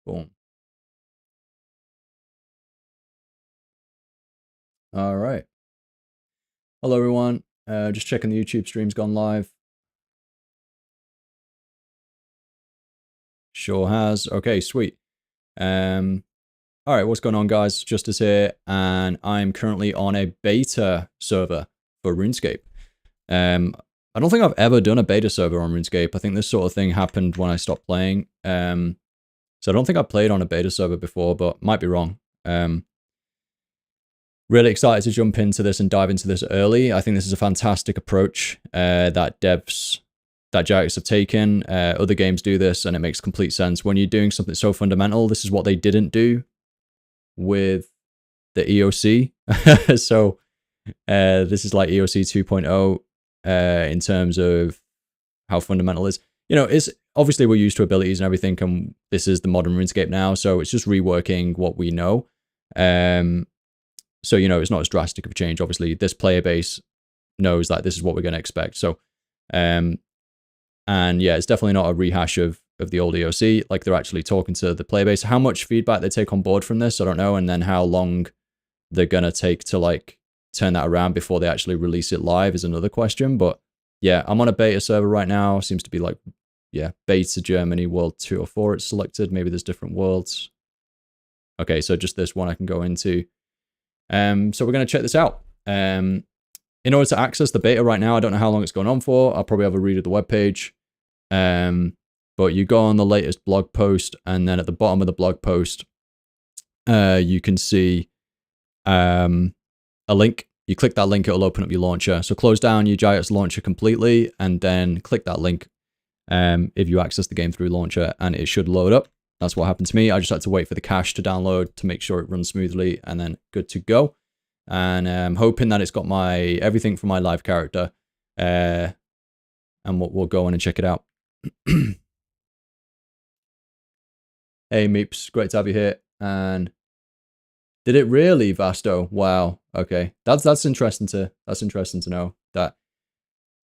Boom. All right. Hello, everyone. Just checking the YouTube stream's gone live. Sure has. Okay, sweet. All right, what's going on, guys? Justice here, and I'm currently on a beta server for RuneScape. I don't think I've ever done a beta server on RuneScape. I think this sort of thing happened when I stopped playing. So I don't think I played on a beta server before, but might be wrong. Really excited to jump into this and dive into this early. I think this is a fantastic approach that Jagex have taken. Other games do this, and it makes complete sense. When you're doing something so fundamental, this is what they didn't do with the EOC. So this is like EOC 2.0 in terms of how fundamental it is. You know, it's obviously we're used to abilities and everything, and this is the modern RuneScape now, so it's just reworking what we know. So, you know, it's not as drastic of a change. Obviously, this player base knows that this is what we're going to expect. So, and yeah, it's definitely not a rehash of the old EOC. Like, they're actually talking to the player base. How much feedback they take on board from this, I don't know. And then how long they're going to take to, like, turn that around before they actually release it live is another question. But, yeah, I'm on a beta server right now. Seems to be, like, yeah, beta Germany, world 2 or 4 it's selected. Maybe there's different worlds. Okay, so just this one I can go into. So we're going to check this out. In order to access the beta right now, I don't know how long it's going on for. I'll probably have a read of the webpage. But you go on the latest blog post, and then at the bottom of the blog post, you can see a link. You click that link, it'll open up your launcher. So close down your Jagex launcher completely, and then click that link if you access the game through launcher, and it should load up. That's what happened to me. I just had to wait for the cache to download to make sure it runs smoothly, and then good to go. And I'm hoping that it's got my everything for my live character. And we'll go in and check it out. Hey Meeps, great to have you here. And did it really, Vasto? Wow. Okay, that's interesting to know that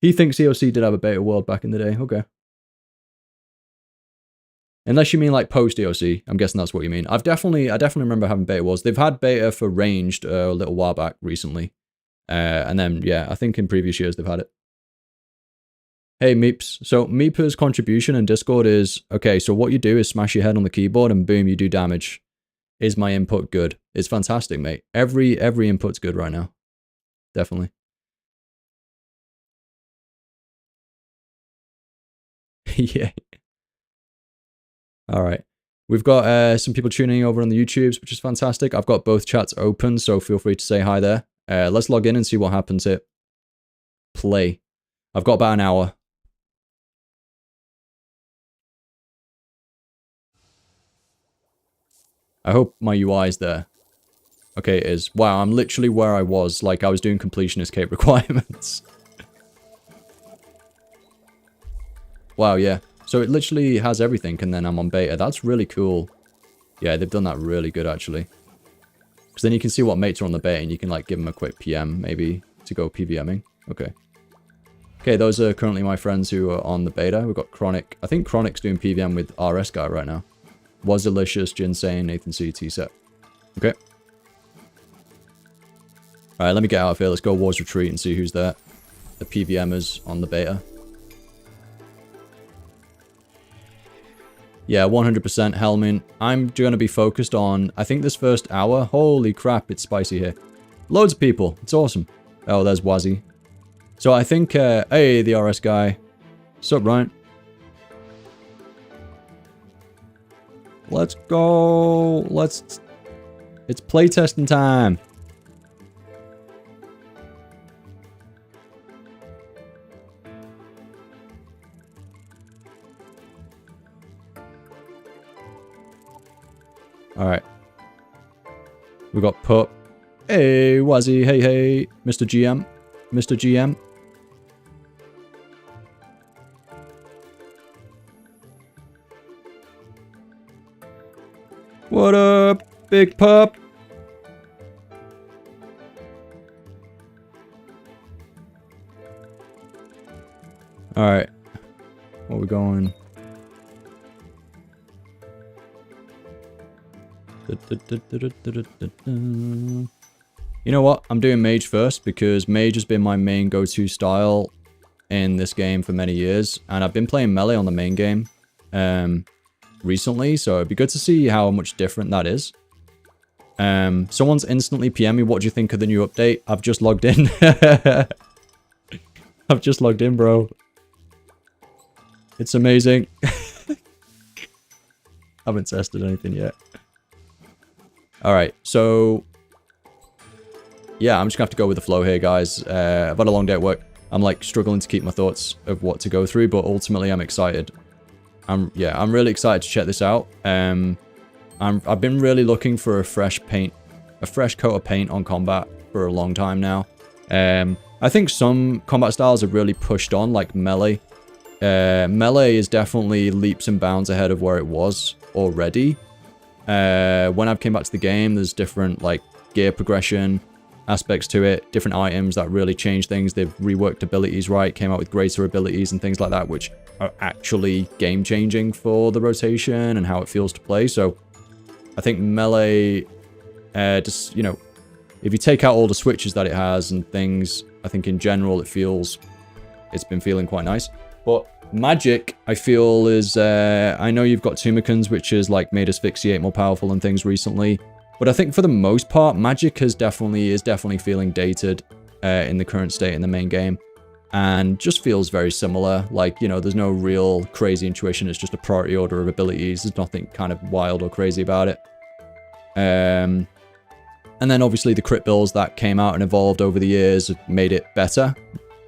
he thinks EOC did have a beta world back in the day. Okay. Unless you mean like post EOC, I'm guessing that's what you mean. I definitely remember having beta wars. They've had beta for ranged a little while back recently, and then yeah, I think in previous years they've had it. Hey Meeps, so Meeper's contribution in Discord is okay. So what you do is smash your head on the keyboard and boom, you do damage. Is my input good? It's fantastic, mate. Every input's good right now, definitely. Yeah. All right. We've got some people tuning over on the YouTubes, which is fantastic. I've got both chats open, so feel free to say hi there. Let's log in and see what happens here. Play. I've got about an hour. I hope my UI is there. Okay, it is. Wow, I'm literally where I was. Like, I was doing completionist cape requirements. Wow, yeah. So it literally has everything, and then I'm on beta. That's really cool. Yeah, they've done that really good, actually. Because then you can see what mates are on the beta, and you can, like, give them a quick PM, maybe, to go PVMing. Okay. Okay, those are currently my friends who are on the beta. We've got Chronic. I think Chronic's doing PVM with RS Guy right now. Was Delicious, Ginsane, Nathan C, T-Set. Okay. Alright, let me get out of here. Let's go Wars Retreat and see who's there. The PVMers on the beta. Yeah, 100% Helmin. I'm going to be focused on, I think this first hour. Holy crap, it's spicy here. Loads of people. It's awesome. Oh, there's Wazzy. So I think, hey, the RS guy. What's up, Ryan? Let's go. It's playtesting time. Alright. We got Pup. Hey, Wazzy. Hey, hey. Mr. GM. Mr. GM. What up, Big Pup? Alright. What are we going? You know what? I'm doing mage first because mage has been my main go-to style in this game for many years. And I've been playing melee on the main game recently. So it'd be good to see how much different that is. Someone's instantly PM me, what do you think of the new update? I've just logged in. I've just logged in, bro. It's amazing. Haven't tested anything yet. Alright, so... yeah, I'm just gonna have to go with the flow here, guys. I've had a long day at work. I'm like struggling to keep my thoughts of what to go through, but ultimately I'm excited. I'm really excited to check this out. I've been really looking for a fresh coat of paint on combat for a long time now. I think some combat styles have really pushed on, like melee. Melee is definitely leaps and bounds ahead of where it was already. When I came back to the game, there's different like gear progression aspects to it, different items that really change things. They've reworked abilities, right? Came out with greater abilities and things like that, which are actually game changing for the rotation and how it feels to play. So I think melee, just, you know, if you take out all the switches that it has and things, I think in general it's been feeling quite nice. But magic, I feel, is, I know you've got Tumicans, which is like made Asphyxiate more powerful and things recently. But I think for the most part, magic is definitely feeling dated in the current state in the main game. And just feels very similar. Like, you know, there's no real crazy intuition. It's just a priority order of abilities. There's nothing kind of wild or crazy about it. And then obviously the crit builds that came out and evolved over the years have made it better,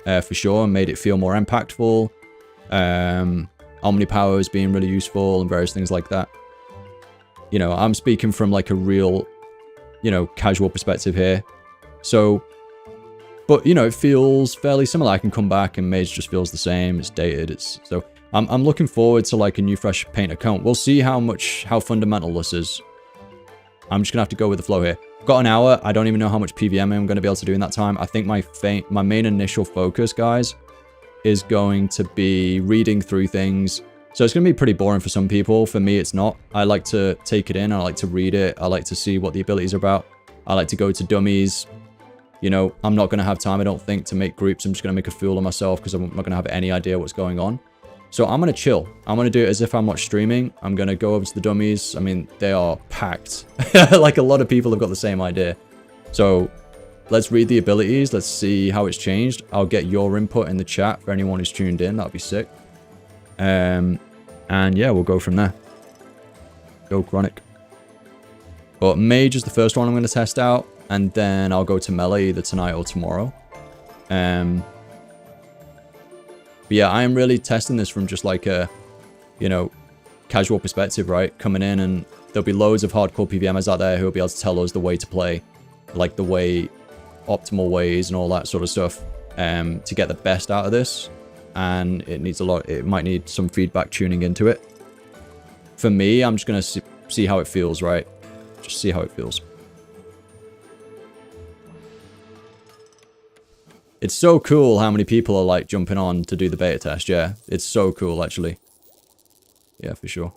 for sure, and made it feel more impactful. Omnipowers being really useful and various things like that. You know, I'm speaking from like a real, you know, casual perspective here. So, but you know, it feels fairly similar. I can come back and mage just feels the same. It's dated. So I'm looking forward to like a new fresh paint account. We'll see how fundamental this is. I'm just gonna have to go with the flow here. Got an hour. I don't even know how much PVM I'm gonna be able to do in that time. I think my main initial focus, guys, is going to be reading through things. So it's going to be pretty boring for some people. For me, it's not. I like to take it in. I like to read it. I like to see what the abilities are about. I like to go to dummies. You know, I'm not going to have time, I don't think, to make groups. I'm just going to make a fool of myself because I'm not going to have any idea what's going on. So I'm going to chill. I'm going to do it as if I'm not streaming. I'm going to go over to the dummies. I mean, they are packed. Like a lot of people have got the same idea. So let's read the abilities. Let's see how it's changed. I'll get your input in the chat for anyone who's tuned in. That'd be sick. And yeah, we'll go from there. Go Chronic. But Mage is the first one I'm going to test out, and then I'll go to Melee either tonight or tomorrow. But yeah, I am really testing this from just like a, you know, casual perspective, right? Coming in, and there'll be loads of hardcore PVMers out there who will be able to tell us the way to play, like the way, optimal ways and all that sort of stuff, to get the best out of this. And it needs a lot, it might need some feedback tuning into it. For me, I'm just going to see how it feels, right? Just see how it feels. It's so cool how many people are like jumping on to do the beta test, yeah. It's so cool, actually. Yeah, for sure.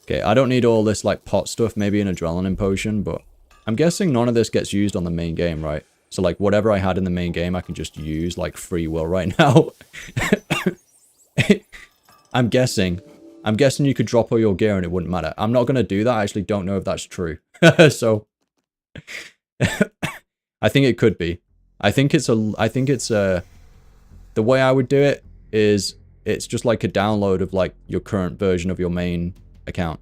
Okay, I don't need all this like pot stuff, maybe an adrenaline potion, but I'm guessing none of this gets used on the main game, right? So like whatever I had in the main game, I can just use like free will right now. I'm guessing you could drop all your gear and it wouldn't matter. I'm not going to do that. I actually don't know if that's true. So I think it could be. I think it's the way I would do it is it's just like a download of like your current version of your main account.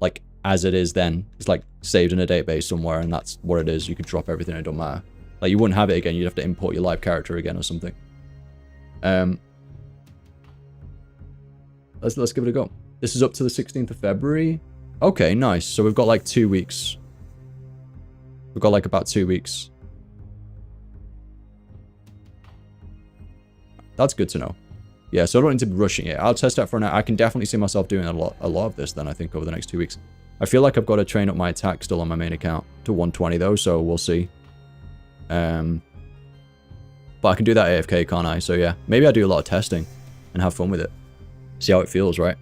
Like as it is then. It's like saved in a database somewhere and that's what it is. You could drop everything, it don't matter. Like you wouldn't have it again, you'd have to import your live character again or something. Let's give it a go. This is up to the 16th of February. Okay, nice. So we've got like 2 weeks. We've got like about 2 weeks. That's good to know. Yeah, so I don't need to be rushing it. I'll test out for an hour. I can definitely see myself doing a lot of this then, I think, over the next 2 weeks. I feel like I've got to train up my attack still on my main account to 120 though, so we'll see. But I can do that AFK, can't I? So yeah, maybe I do a lot of testing and have fun with it. See how it feels, right?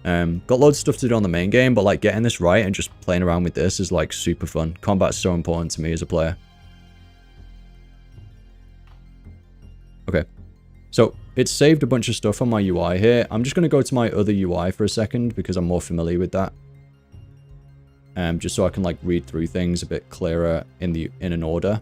Got loads of stuff to do on the main game, but like getting this right and just playing around with this is like super fun. Combat's so important to me as a player. Okay, so it's saved a bunch of stuff on my UI here. I'm just going to go to my other UI for a second because I'm more familiar with that. Just so I can like read through things a bit clearer in an order.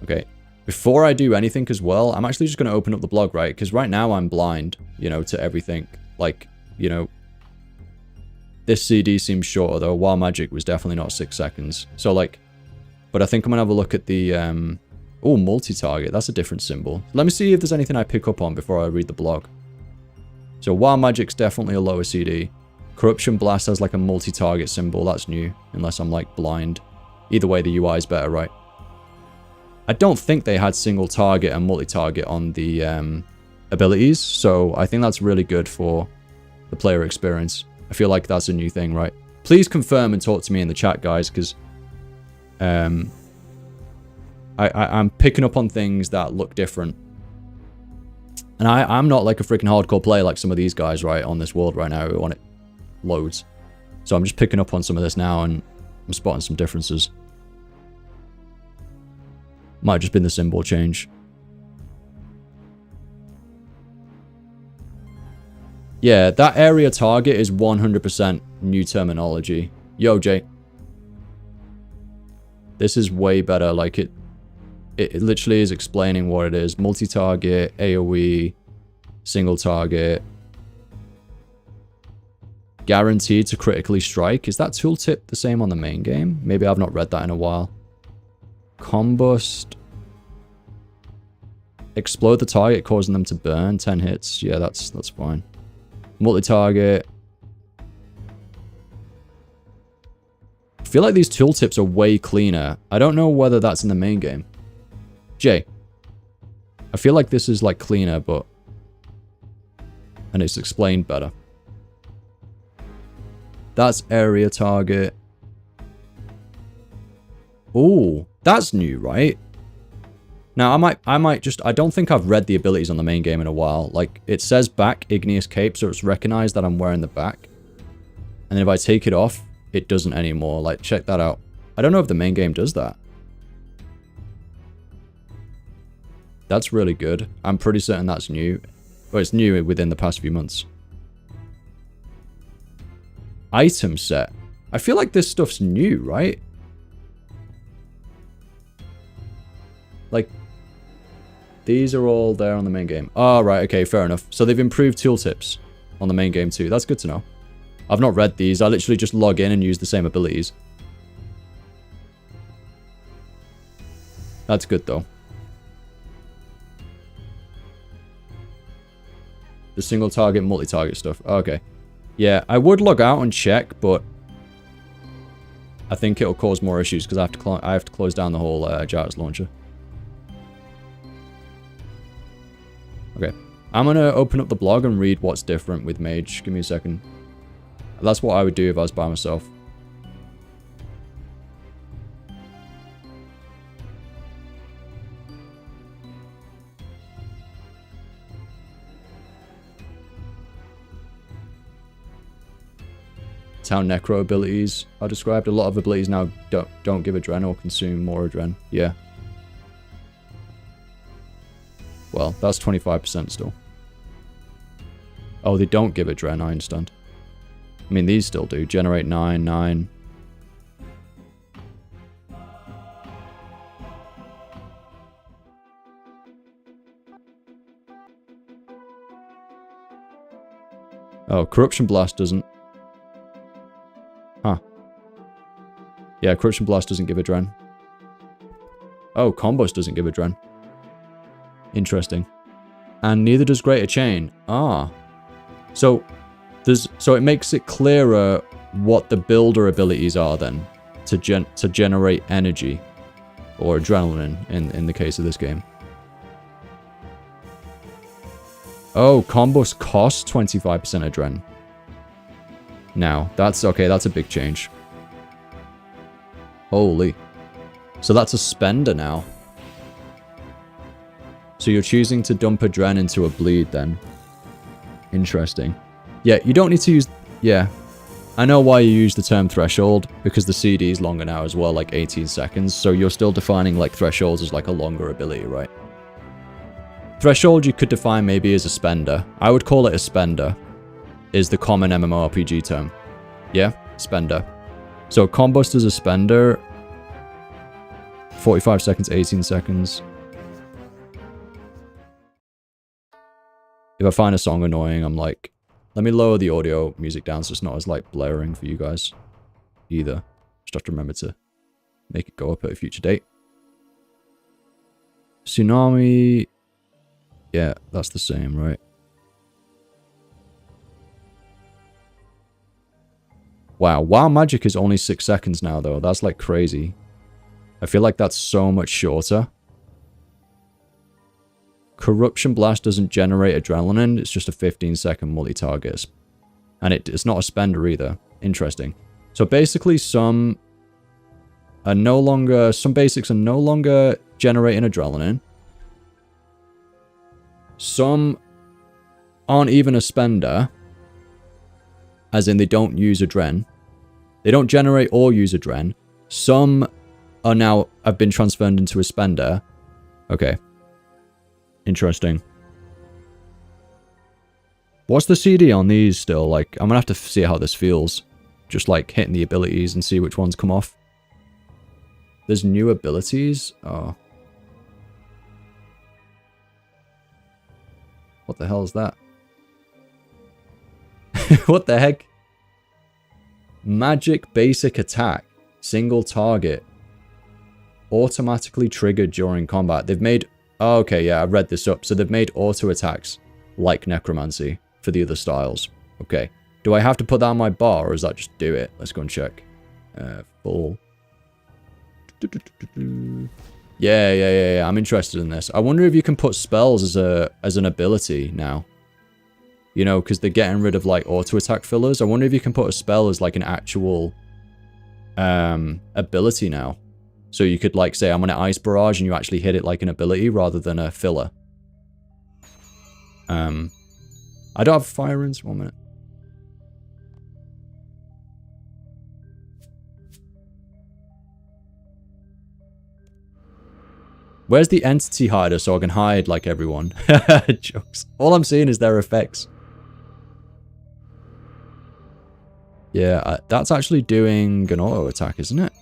Okay, before I do anything as well, I'm actually just going to open up the blog, right? Because right now I'm blind, you know, to everything. Like, you know, this CD seems shorter though. Wild Magic was definitely not 6 seconds. So like, but I think I'm going to have a look at the, oh, multi-target. That's a different symbol. Let me see if there's anything I pick up on before I read the blog. So Wild Magic's definitely a lower CD. Corruption Blast has like a multi-target symbol. That's new, unless I'm like blind. Either way, the UI is better, right? I don't think they had single target and multi-target on the abilities, so I think that's really good for the player experience. I feel like that's a new thing, right? Please confirm and talk to me in the chat, guys, because I'm picking up on things that look different. And I'm not like a freaking hardcore player like some of these guys, right, on this world right now who want it loads. So I'm just picking up on some of this now and I'm spotting some differences. Might have just been the symbol change. Yeah, that area target is 100% new terminology. Yo, Jay. This is way better. Like it literally is explaining what it is. Multi-target, AoE, single target. Guaranteed to critically strike. Is that tooltip the same on the main game? Maybe I've not read that in a while. Combust. Explode the target, causing them to burn. 10 hits. Yeah, that's fine. Multi-target. I feel like these tooltips are way cleaner. I don't know whether that's in the main game. Jay. I feel like this is like cleaner, but... and it's explained better. That's area target. Ooh, that's new, right? Now, I might just... I don't think I've read the abilities on the main game in a while. Like, it says back Igneous Cape, so it's recognized that I'm wearing the back. And then if I take it off, it doesn't anymore. Like, check that out. I don't know if the main game does that. That's really good. I'm pretty certain that's new. Well, it's new within the past few months. Item set. I feel like this stuff's new, right? Like, these are all there on the main game. Oh, right, okay, fair enough. So they've improved tooltips on the main game too. That's good to know. I've not read these. I literally just log in and use the same abilities. That's good though. The single target, multi-target stuff. Okay. Yeah, I would log out and check, but I think it'll cause more issues because I have to close down the whole Jarvis launcher. Okay. I'm going to open up the blog and read what's different with Mage. Give me a second. That's what I would do if I was by myself. It's how necro abilities are described. A lot of abilities now don't give adren or consume more adren. Yeah. Well, that's 25% still. Oh, they don't give adren, I understand. I mean, these still do. Generate 9, 9. Oh, Corruption Blast doesn't. Huh. Yeah, Corruption Blast doesn't give adren. Oh, Combust doesn't give adren. Interesting. And neither does Greater Chain. Ah. So it makes it clearer what the builder abilities are then to generate energy or adrenaline in the case of this game. Oh, Combust costs 25% adren. Now, that's okay, that's a big change. Holy. So that's a spender now. So you're choosing to dump adren into a bleed then. Interesting. Yeah, you don't need to use... Yeah. I know why you use the term threshold, because the CD is longer now as well, like 18 seconds, so you're still defining like thresholds as like a longer ability, right? Threshold you could define maybe as a spender. I would call it a spender, is the common MMORPG term. Yeah? Spender. So Combust is a spender. 45 seconds, 18 seconds. If I find a song annoying, I'm like, let me lower the audio music down so it's not as like blaring for you guys either. Just have to remember to make it go up at a future date. Tsunami. Yeah, that's the same, right? Wow, WoW Magic is only 6 seconds now though. That's like crazy. I feel like that's so much shorter. Corruption Blast doesn't generate adrenaline, it's just a 15-second multi-target. And it's not a spender either. Interesting. So basically some basics are no longer generating adrenaline. Some aren't even a spender. As in they don't use adren. They don't generate or use adren. Some are now have been transferred into a spender. Okay. Interesting. What's the CD on these still? Like, I'm gonna have to see how this feels. Just like hitting the abilities and see which ones come off. There's new abilities? Oh. What the hell is that? What the heck? Magic basic attack. Single target. Automatically triggered during combat. They've made... Oh, okay, yeah, I read this up. So they've made auto attacks like necromancy for the other styles. Okay. Do I have to put that on my bar or is that just do it? Let's go and check. Full. Yeah. I'm interested in this. I wonder if you can put spells as an ability now. You know, because they're getting rid of like auto attack fillers. I wonder if you can put a spell as like an actual ability now. So you could like say I'm gonna ice barrage and you actually hit it like an ability rather than a filler. I don't have fire runes. 1 minute. Where's the entity hider so I can hide like everyone? Jokes. All I'm seeing is their effects. Yeah, that's actually doing an auto attack, isn't it?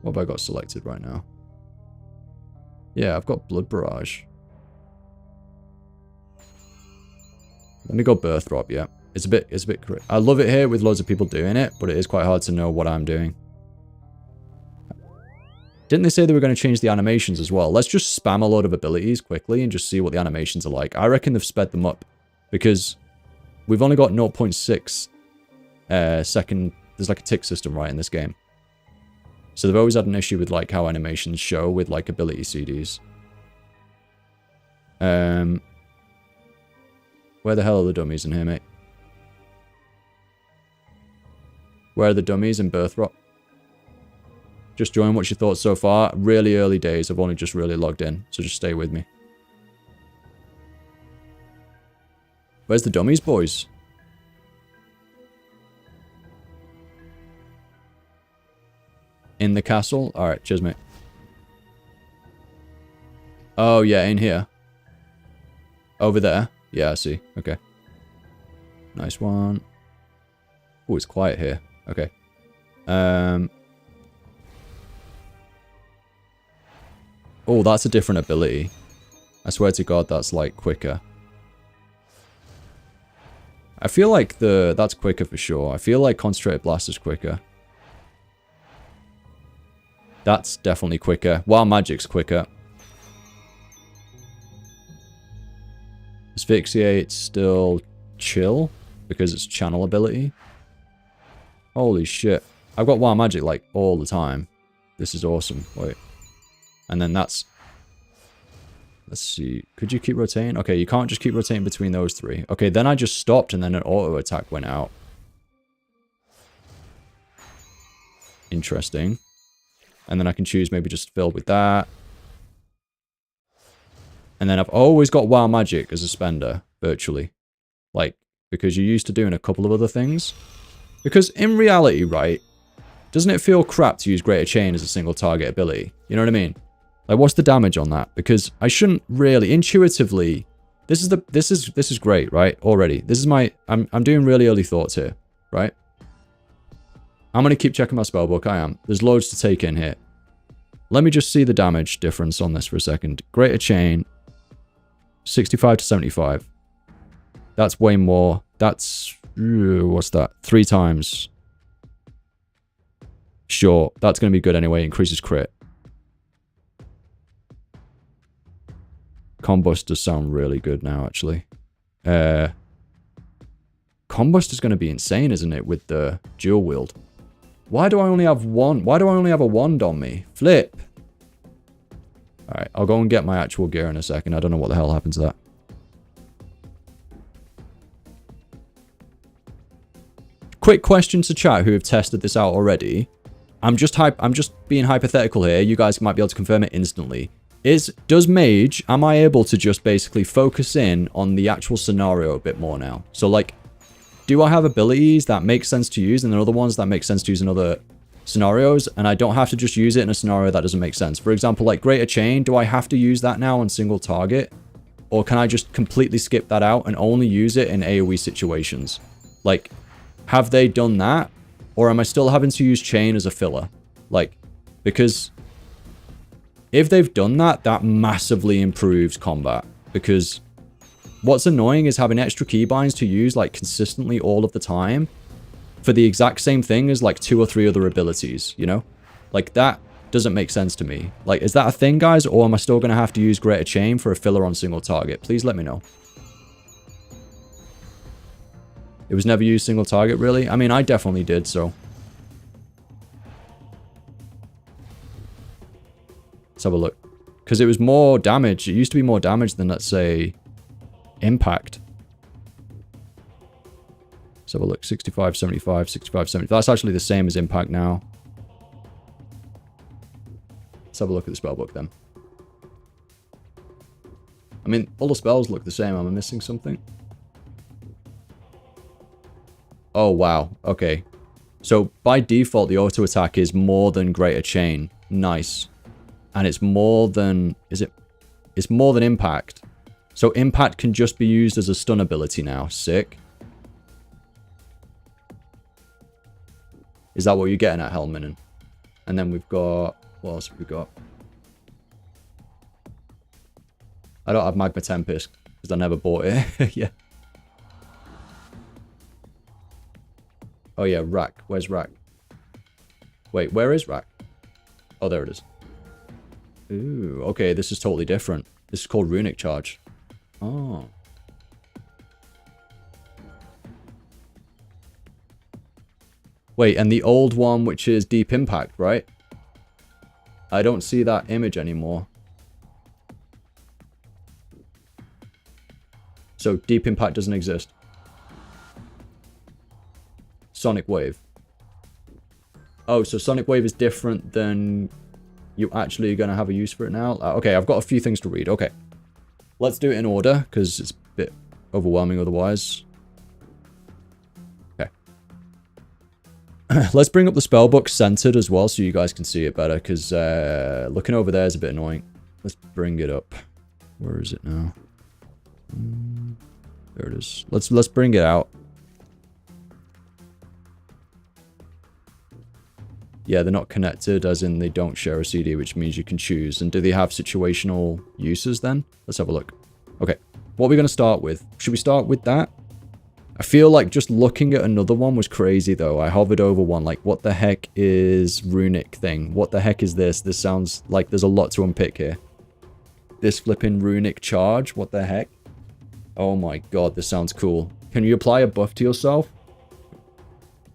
What have I got selected right now? Yeah, I've got Blood Barrage. Let me go Birth Rob, yeah. It's a bit I love it here with loads of people doing it, but it is quite hard to know what I'm doing. Didn't they say they were going to change the animations as well? Let's just spam a load of abilities quickly and just see what the animations are like. I reckon they've sped them up because we've only got 0.6 second. There's like a tick system right in this game. So they've always had an issue with like how animations show with like ability CDs. Where the hell are the dummies in here, mate? Where are the dummies in Birth Rot? Just join. What's your thoughts so far? Really early days. I've only just really logged in, so just stay with me. Where's the dummies, boys? In the castle? Alright, cheers, mate. Oh, yeah, in here. Over there. Yeah, I see. Okay. Nice one. Oh, it's quiet here. Okay. Oh, that's a different ability. I swear to God, that's like quicker. I feel like that's quicker for sure. I feel like Concentrated Blast is quicker. That's definitely quicker. Wild Magic's quicker. Asphyxiate's still chill because it's channel ability. Holy shit. I've got Wild Magic like all the time. This is awesome. Wait. And then that's... Let's see. Could you keep rotating? Okay, you can't just keep rotating between those three. Okay, then I just stopped and then an auto attack went out. Interesting. And then I can choose maybe just fill with that. And then I've always got Wild Magic as a spender, virtually. Like, because you're used to doing a couple of other things. Because in reality, right, doesn't it feel crap to use Greater Chain as a single target ability? You know what I mean? Like, what's the damage on that? Because I shouldn't really, intuitively, this is great, right? Already. This is my, I'm doing really early thoughts here, right? I'm going to keep checking my spellbook, I am. There's loads to take in here. Let me just see the damage difference on this for a second. Greater Chain, 65 to 75. That's way more. That's, what's that? 3 times. Sure, that's going to be good anyway. Increases crit. Combust does sound really good now, actually. Combust is going to be insane, isn't it, with the dual wield? Why do I only have one? Why do I only have a wand on me? Flip. Alright, I'll go and get my actual gear in a second. I don't know what the hell happened to that. Quick question to chat who have tested this out already. I'm just being hypothetical here. You guys might be able to confirm it instantly. Does Mage, am I able to just basically focus in on the actual scenario a bit more now? So like, do I have abilities that make sense to use and then other ones that make sense to use in other scenarios, and I don't have to just use it in a scenario that doesn't make sense? For example, like Greater Chain, do I have to use that now on single target? Or can I just completely skip that out and only use it in AoE situations? Like, have they done that? Or am I still having to use Chain as a filler? Like, because if they've done that, that massively improves combat. Because what's annoying is having extra keybinds to use like consistently all of the time for the exact same thing as like 2 or 3 other abilities, you know? Like that doesn't make sense to me. Like, is that a thing, guys? Or am I still going to have to use Greater Chain for a filler on single target? Please let me know. It was never used single target, really? I mean, I definitely did, so. Let's have a look. Because it was more damage. It used to be more damage than, let's say, impact. Let's have a look. 65, 75, 65, 70. That's actually the same as impact now. Let's have a look at the spellbook then. I mean, all the spells look the same. Am I missing something? Oh, wow. Okay. So, by default, the auto attack is more than Greater Chain. Nice. And it's more than... Is it? It's more than impact. So, impact can just be used as a stun ability now. Sick. Is that what you're getting at, Helminen? And then we've got... What else have we got? I don't have Magma Tempest because I never bought it. Yeah. Oh yeah, Rack. Where's Rack? Wait, where is Rack? Oh, there it is. Ooh, okay, this is totally different. This is called Runic Charge. Oh. Wait, and the old one, which is Deep Impact, right? I don't see that image anymore. So Deep Impact doesn't exist. Sonic Wave. Oh, so Sonic Wave is different than you actually going to have a use for it now? Okay, I've got a few things to read. Okay. Let's do it in order, because it's a bit overwhelming otherwise. Okay. Let's bring up the spellbook centered as well, so you guys can see it better, because looking over there is a bit annoying. Let's bring it up. Where is it now? There it is. Let's bring it out. Yeah, they're not connected, as in they don't share a CD, which means you can choose. And do they have situational uses then? Let's have a look. Okay, what are we going to start with? Should we start with that? I feel like just looking at another one was crazy, though. I hovered over one, like, what the heck is Runic thing? What the heck is this? This sounds like there's a lot to unpick here. This flipping Runic Charge? What the heck? Oh my god, this sounds cool. Can you apply a buff to yourself?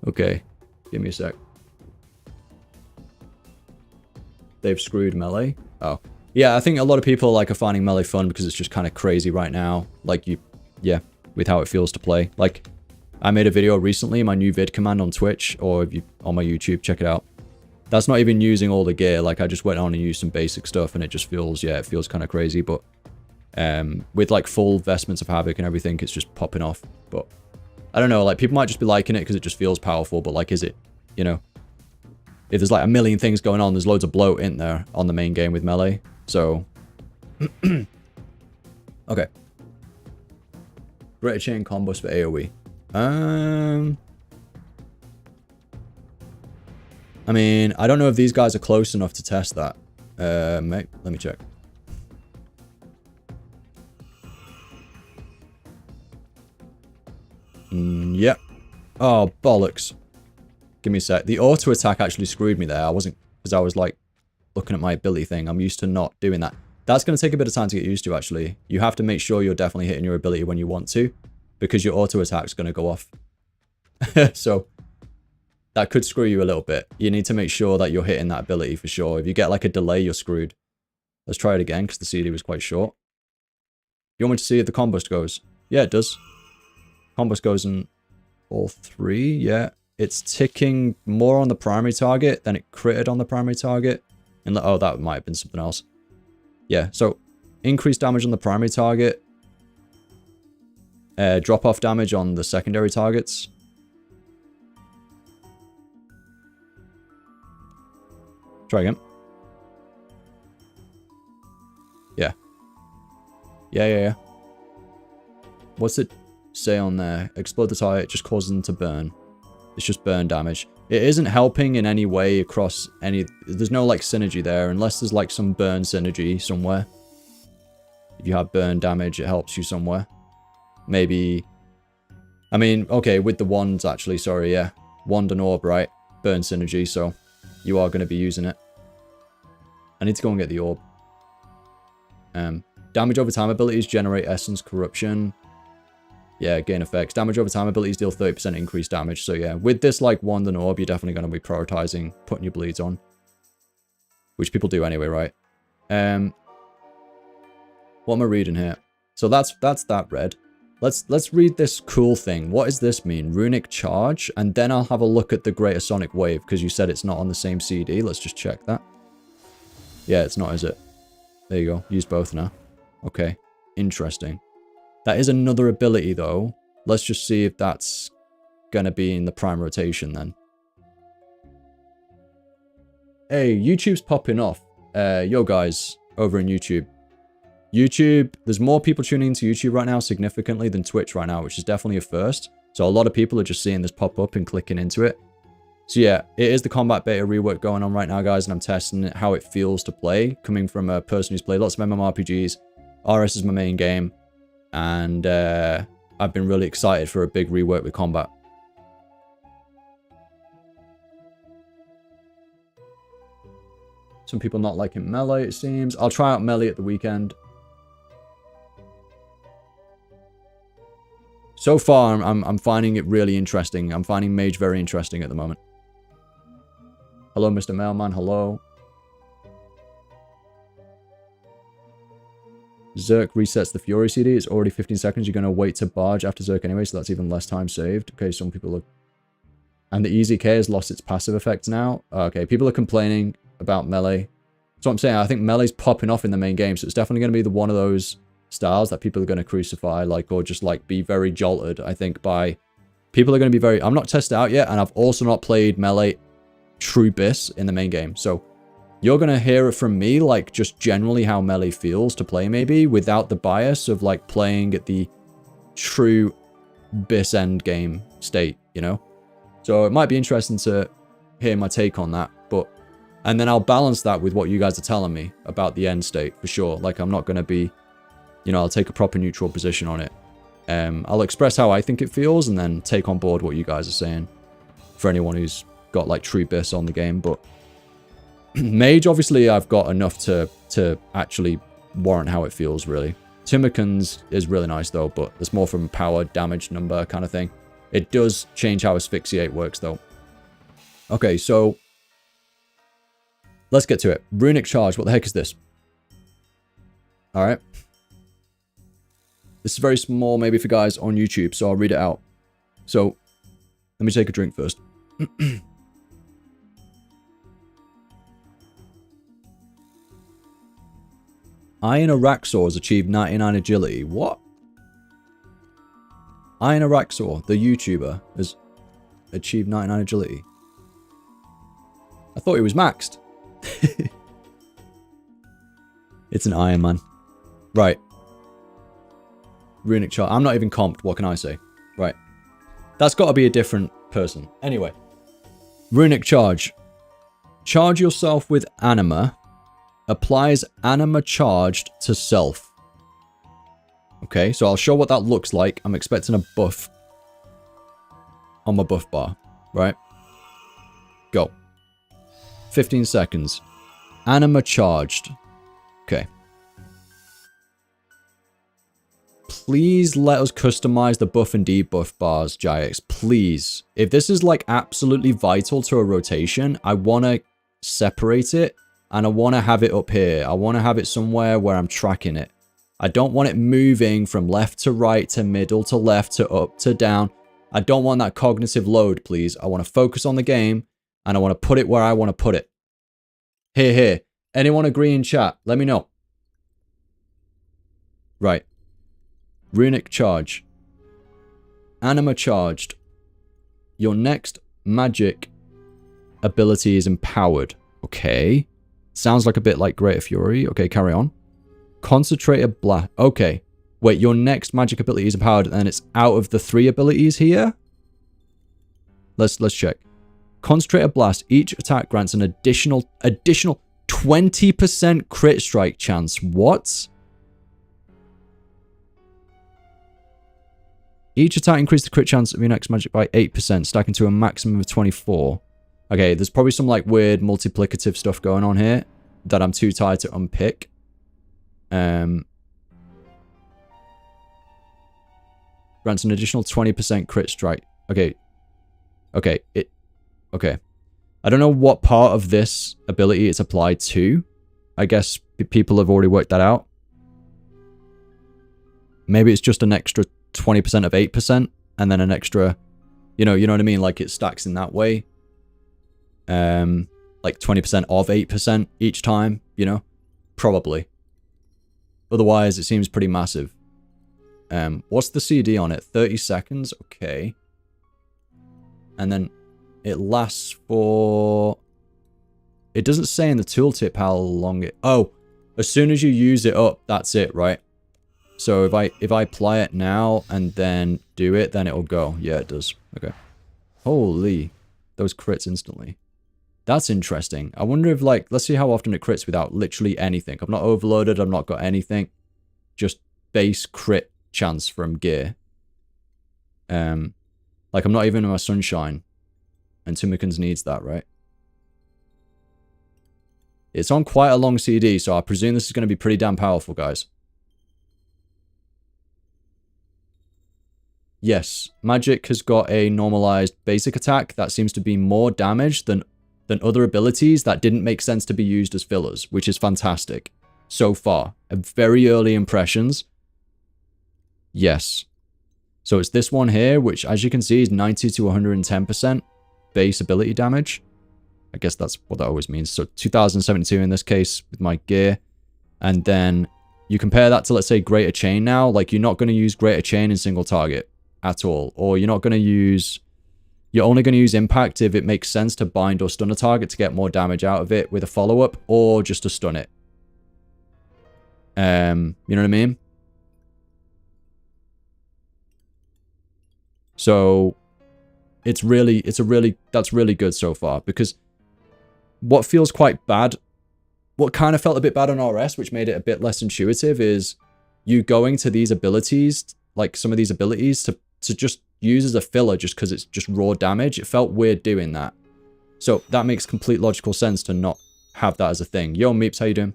Okay, give me a sec. They've screwed melee. Oh. Yeah, I think a lot of people like are finding melee fun because it's just kind of crazy right now. Like, yeah, with how it feels to play. Like, I made a video recently, my new vid command on Twitch, or if you on my YouTube, check it out. That's not even using all the gear. Like, I just went on and used some basic stuff, and it just feels, yeah, it feels kind of crazy. But With like full vestments of havoc and everything, it's just popping off. But I don't know, like people might just be liking it because it just feels powerful, but like, is it, you know? If there's like a million things going on, there's loads of bloat in there on the main game with melee. So, okay. Greater chain combos for AoE. I mean, I don't know if these guys are close enough to test that. Mate, let me check. Yep. Oh, bollocks. Give me a sec. The auto attack actually screwed me there. I wasn't, because I was like looking at my ability thing. I'm used to not doing that. That's going to take a bit of time to get used to, actually. You have to make sure you're definitely hitting your ability when you want to, because your auto attack is going to go off. So that could screw you a little bit. You need to make sure that you're hitting that ability for sure. If you get like a delay, you're screwed. Let's try it again, because the CD was quite short. You want me to see if the combust goes? Yeah, it does. Combust goes in all three, yeah. It's ticking more on the primary target than it critted on the primary target. And oh, that might have been something else. Yeah, so increased damage on the primary target. Drop off damage on the secondary targets. Try again. Yeah. Yeah. What's it say on there? Explode the target, just causes them to burn. It's just burn damage. It isn't helping in any way across any... There's no, like, synergy there, unless there's, like, some burn synergy somewhere. If you have burn damage, it helps you somewhere. Maybe... I mean, okay, with the wands, actually, sorry, yeah. Wand and orb, right? Burn synergy, so you are going to be using it. I need to go and get the orb. Damage over time abilities generate essence corruption. Yeah, gain effects. Damage over time abilities deal 30% increased damage. So yeah, with this like wand and orb, you're definitely going to be prioritizing putting your bleeds on. Which people do anyway, right? What am I reading here? So that's that red. Let's read this cool thing. What does this mean? Runic charge, and then I'll have a look at the Greater Sonic Wave, because you said it's not on the same CD. Let's just check that. Yeah, it's not, is it? There you go. Use both now. Okay. Interesting. That is another ability, though. Let's just see if that's going to be in the prime rotation, then. Hey, YouTube's popping off. Yo, guys, over in YouTube. There's more people tuning into YouTube right now significantly than Twitch right now, which is definitely a first. So a lot of people are just seeing this pop up and clicking into it. So yeah, it is the combat beta rework going on right now, guys, and I'm testing how it feels to play, coming from a person who's played lots of MMORPGs. RS is my main game. And I've been really excited for a big rework with combat. Some people not liking melee, it seems. I'll try out melee at the weekend. So far, I'm finding it really interesting. I'm finding mage very interesting at the moment. Hello, Mr. Mailman. Hello. Zerk resets the Fury CD. It's already 15 seconds. You're going to wait to barge after Zerk anyway, so that's even less time saved. Okay, some people are... And the Easy K has lost its passive effect now. Okay, people are complaining about melee. That's what I'm saying. I think melee's popping off in the main game, so it's definitely going to be one of those styles that people are going to crucify, like, or just, like, be very jolted, I think, by... People are going to be very... I'm not tested out yet, and I've also not played melee true bis in the main game, so... You're going to hear it from me, like, just generally how melee feels to play, maybe, without the bias of, like, playing at the true bis end game state, you know? So it might be interesting to hear my take on that, but... And then I'll balance that with what you guys are telling me about the end state, for sure. Like, I'm not going to be... You know, I'll take a proper neutral position on it. I'll express how I think it feels, and then take on board what you guys are saying. For anyone who's got, like, true bis on the game, but... Mage, obviously, I've got enough to actually warrant how it feels, really. Timokins is really nice, though, but it's more from power, damage, number kind of thing. It does change how Asphyxiate works, though. Okay, so... Let's get to it. Runic Charge, what the heck is this? Alright. This is very small, maybe for guys on YouTube, so I'll read it out. So, let me take a drink first. Iron Araxor has achieved 99 agility. What? Iron Araxor, the YouTuber, has achieved 99 agility. I thought he was maxed. It's an Iron Man. Right. Runic charge. I'm not even comped. What can I say? Right. That's got to be a different person. Anyway. Runic charge. Charge yourself with anima. Applies anima charged to self. Okay, so I'll show what that looks like. I'm expecting a buff on my buff bar. Right? Go. 15 seconds. Anima charged. Okay. Please let us customize the buff and debuff bars, Jax. Please. If this is like absolutely vital to a rotation, I want to separate it and I want to have it up here. I want to have it somewhere where I'm tracking it. I don't want it moving from left to right to middle to left to up to down. I don't want that cognitive load, please. I want to focus on the game and I want to put it where I want to put it. Here. Anyone agree in chat? Let me know. Right. Runic charge. Anima charged. Your next magic ability is empowered. Okay. Sounds like a bit like Greater Fury. Okay, carry on. Concentrated blast. Okay. Wait, your next magic ability is empowered and it's out of the 3 abilities here? Let's check. Concentrated blast. Each attack grants an additional 20% crit strike chance. What? Each attack increases the crit chance of your next magic by 8%, stacking to a maximum of 24. Okay, there's probably some like weird multiplicative stuff going on here that I'm too tired to unpick. Grants an additional 20% crit strike. Okay. Okay. Okay. I don't know what part of this ability it's applied to. I guess people have already worked that out. Maybe it's just an extra 20% of 8% and then an extra, you know what I mean? Like it stacks in that way. Like 20% of 8% each time, you know? Probably. Otherwise, it seems pretty massive. What's the CD on it? 30 seconds? Okay. And then it lasts for... It doesn't say in the tooltip how long it... Oh, as soon as you use it up, that's it, right? So if I apply it now and then do it, then it'll go. Yeah, it does. Okay. Holy. Those crits instantly. That's interesting. I wonder if, like, let's see how often it crits without literally anything. I'm not overloaded. I've not got anything. Just base crit chance from gear. Like, I'm not even in my sunshine. And Timikins needs that, right? It's on quite a long CD, so I presume this is going to be pretty damn powerful, guys. Yes, magic has got a normalized basic attack that seems to be more damage than other abilities that didn't make sense to be used as fillers, which is fantastic. So far, very early impressions. Yes. So it's this one here, which as you can see is 90 to 110% base ability damage. I guess that's what that always means. So 2072 in this case with my gear. And then you compare that to, let's say, Greater Chain now. Like, you're not going to use Greater Chain in single target at all. Or you're not going to use... You're only going to use Impact if it makes sense to bind or stun a target to get more damage out of it with a follow-up, or just to stun it. You know what I mean? So that's really good so far, because what feels quite bad, what kind of felt a bit bad on RS, which made it a bit less intuitive, is you going to these abilities, like some of these abilities, to just use as a filler just because it's just raw damage. It felt weird doing that. So that makes complete logical sense to not have that as a thing. Yo, Meeps, how you doing?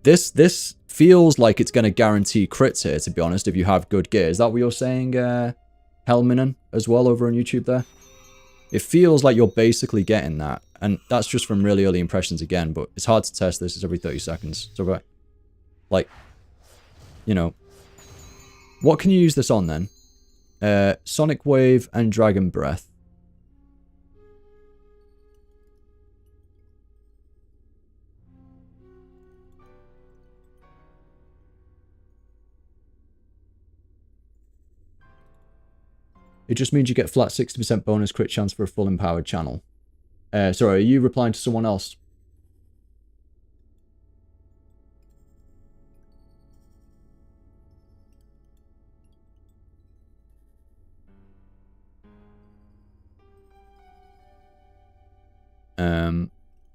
This feels like it's going to guarantee crits here, to be honest, if you have good gear. Is that what you're saying, Helminen, as well, over on YouTube there? It feels like you're basically getting that. And that's just from really early impressions again, but it's hard to test this. It's every 30 seconds. So, right, like, you know, what can you use this on then? Sonic Wave and Dragon Breath. It just means you get flat 60% bonus crit chance for a full empowered channel. Sorry, are you replying to someone else?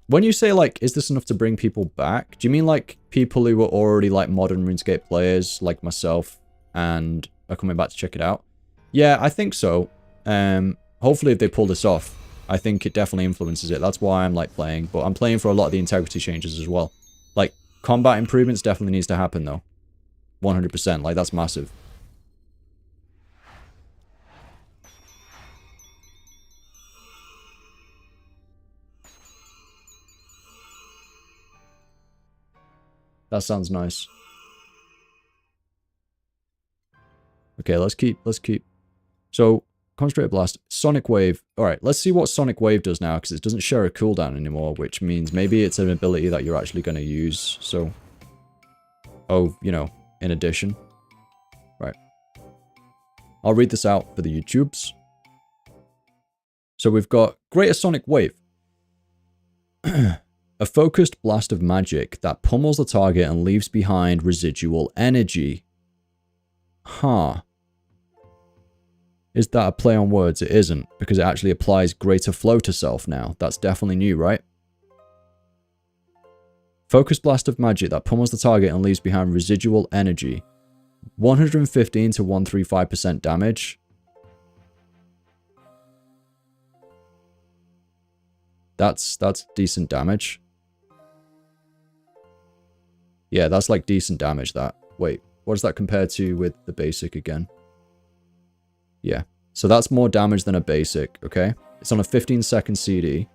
When you say, like, is this enough to bring people back? Do you mean, like, people who were already, like, modern RuneScape players, like myself, and are coming back to check it out? Yeah, I think so. Hopefully if they pull this off, I think it definitely influences it. That's why I'm, like, playing. But I'm playing for a lot of the integrity changes as well. Like, combat improvements definitely needs to happen, though. 100%. Like, that's massive. That sounds nice. Okay, let's keep. So, Concentrated Blast, Sonic Wave. Alright, let's see what Sonic Wave does now, because it doesn't share a cooldown anymore, which means maybe it's an ability that you're actually going to use, so... Oh, you know, in addition. Right. I'll read this out for the YouTubes. So we've got Greater Sonic Wave. A focused blast of magic that pummels the target and leaves behind residual energy. Huh. Is that a play on words? It isn't, because it actually applies greater flow to self now. That's definitely new, right? Focused blast of magic that pummels the target and leaves behind residual energy. 115 to 135% damage. That's decent damage. Yeah, that's like decent damage, that. Wait, what does that compare to with the basic again? Yeah, so that's more damage than a basic, okay? It's on a 15-second CD.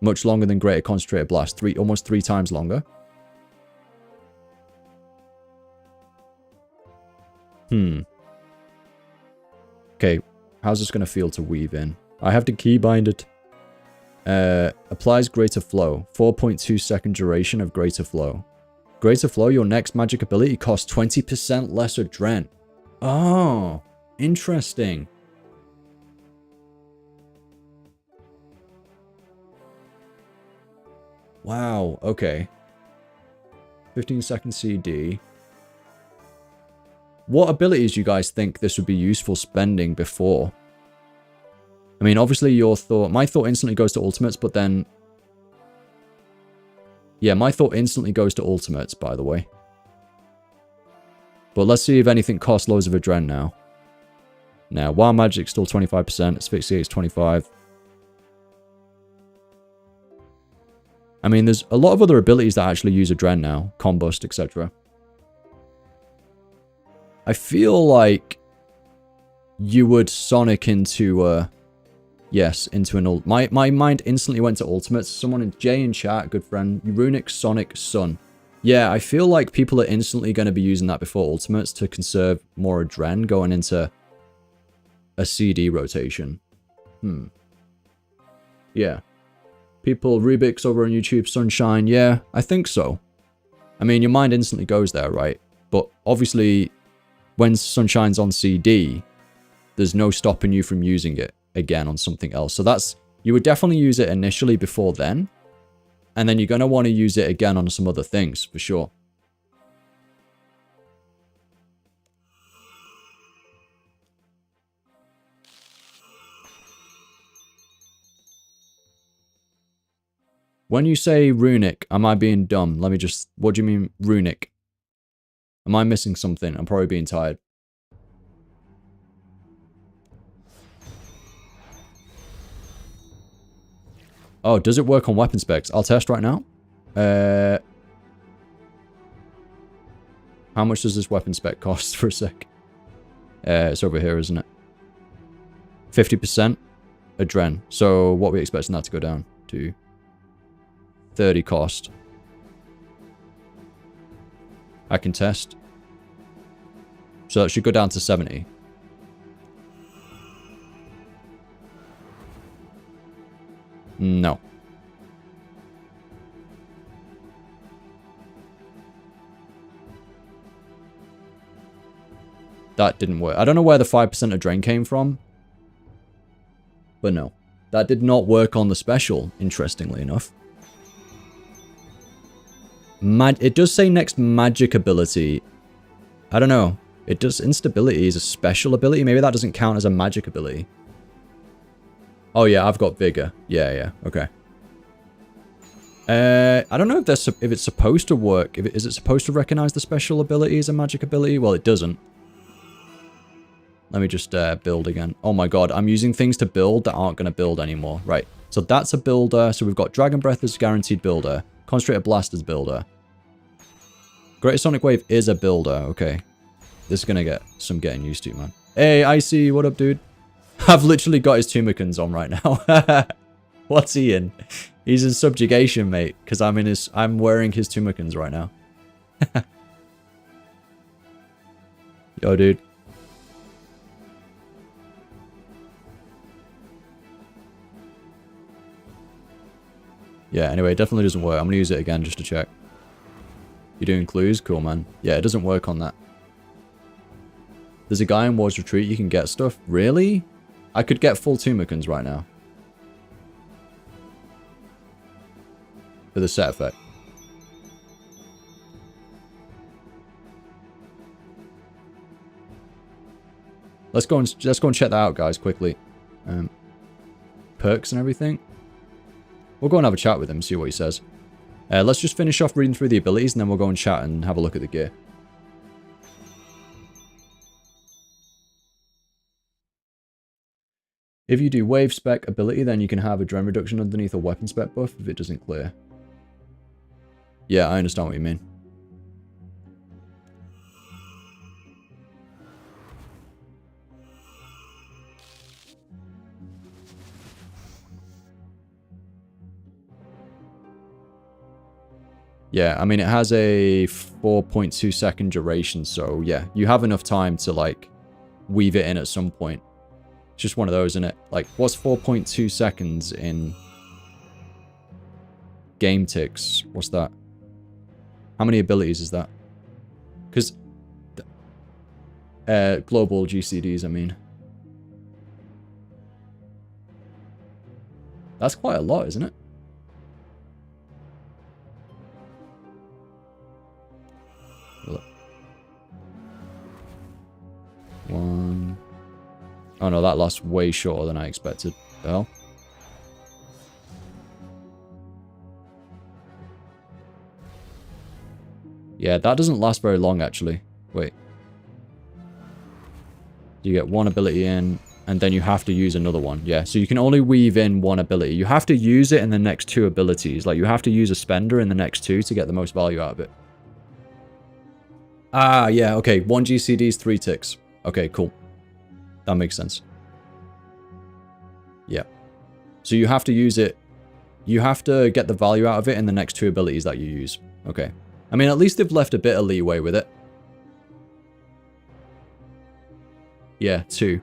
Much longer than Greater Concentrated Blast. Almost 3 times longer. Okay, how's this going to feel to weave in? I have to keybind it. Applies Greater Flow. 4.2 second duration of Greater Flow. Greater Flow, your next magic ability costs 20% less Adren. Oh, interesting. Wow, okay. 15-second CD. What abilities do you guys think this would be useful spending before? I mean, obviously my thought instantly goes to ultimates, but then... Yeah, my thought instantly goes to ultimates, by the way. But let's see if anything costs loads of Adren now. Now, Wild Magic's still 25%, Asphyxiate's 25%. I mean, there's a lot of other abilities that actually use Adren now. Combust, etc. I feel like you would Sonic into yes, into an ult. My mind instantly went to ultimates. Someone in Jay in chat, good friend, Runic Sonic Sun. Yeah, I feel like people are instantly going to be using that before ultimates to conserve more Adren going into a CD rotation. Yeah. People, Rubik's over on YouTube, Sunshine, yeah, I think so. I mean, your mind instantly goes there, right? But obviously, when Sunshine's on CD, there's no stopping you from using it again on something else. So that's, you would definitely use it initially before then. And then you're going to want to use it again on some other things, for sure. When you say runic, am I being dumb? Let me just... What do you mean runic? Am I missing something? I'm probably being tired. Oh, does it work on weapon specs? I'll test right now. How much does this weapon spec cost for a sec? It's over here, isn't it? 50% Adren. So what are we expecting that to go down to? 30 cost. I can test. So that should go down to 70. No. That didn't work. I don't know where the 5% of drain came from. But no, that did not work on the special, interestingly enough. It does say next magic ability. I don't know. It does. Instability is a special ability. Maybe that doesn't count as a magic ability. Oh yeah, I've got vigor. Yeah, okay. I don't know if it's supposed to work. Is it supposed to recognize the special ability as a magic ability? Well, it doesn't. Let me just build again. Oh my god, I'm using things to build that aren't going to build anymore. Right, so that's a builder. So we've got Dragon Breath as guaranteed builder. Concentrated Blast as builder. Greater Sonic Wave is a builder. Okay. This is going to get some getting used to, man. Hey, Icy, what up, dude? I've literally got his Tumicans on right now. What's he in? He's in subjugation, mate, because I'm wearing his Tumicans right now. Yo, dude. Yeah, anyway, it definitely doesn't work. I'm going to use it again just to check. You're doing clues? Cool, man. Yeah, it doesn't work on that. There's a guy in War's Retreat you can get stuff. Really? I could get full Tumicans right now. For the set effect. Let's go and check that out, guys, quickly. Perks and everything. We'll go and have a chat with him, see what he says. Let's just finish off reading through the abilities, and then we'll go and chat and have a look at the gear. If you do wave spec ability, then you can have a Dren reduction underneath a weapon spec buff if it doesn't clear. Yeah, I understand what you mean. Yeah, I mean, it has a 4.2 second duration, so yeah, you have enough time to, like, weave it in at some point. It's just one of those, isn't it? Like, what's 4.2 seconds in game ticks? What's that? How many abilities is that? Because global GCDs, I mean. That's quite a lot, isn't it? One. Oh no, that lasts way shorter than I expected. The hell? Yeah, that doesn't last very long, actually. Wait. You get one ability in, and then you have to use another one. Yeah, so you can only weave in one ability. You have to use it in the next two abilities. Like, you have to use a spender in the next two to get the most value out of it. Ah, yeah, okay. 1 GCD is 3 ticks. Okay, cool. That makes sense. Yeah. So you have to use it. You have to get the value out of it in the next two abilities that you use. Okay. I mean, at least they've left a bit of leeway with it. Yeah, 2.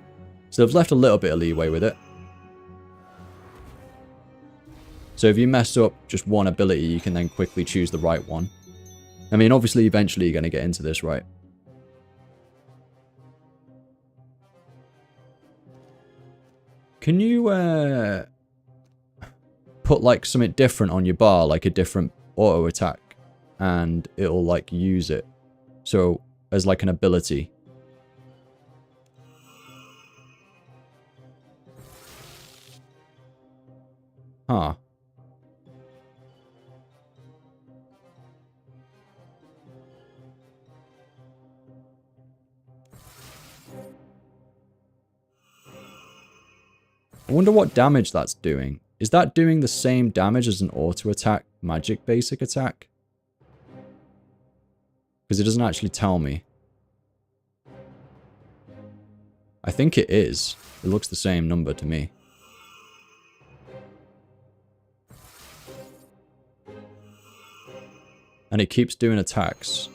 So they've left a little bit of leeway with it. So if you mess up just one ability, you can then quickly choose the right one. I mean, obviously, eventually you're going to get into this, right? Can you put like something different on your bar, like a different auto attack, and it'll like use it? So as like an ability. Huh. I wonder what damage that's doing. Is that doing the same damage as an auto attack magic basic attack? Because it doesn't actually tell me. I think it is. It looks the same number to me. And it keeps doing attacks.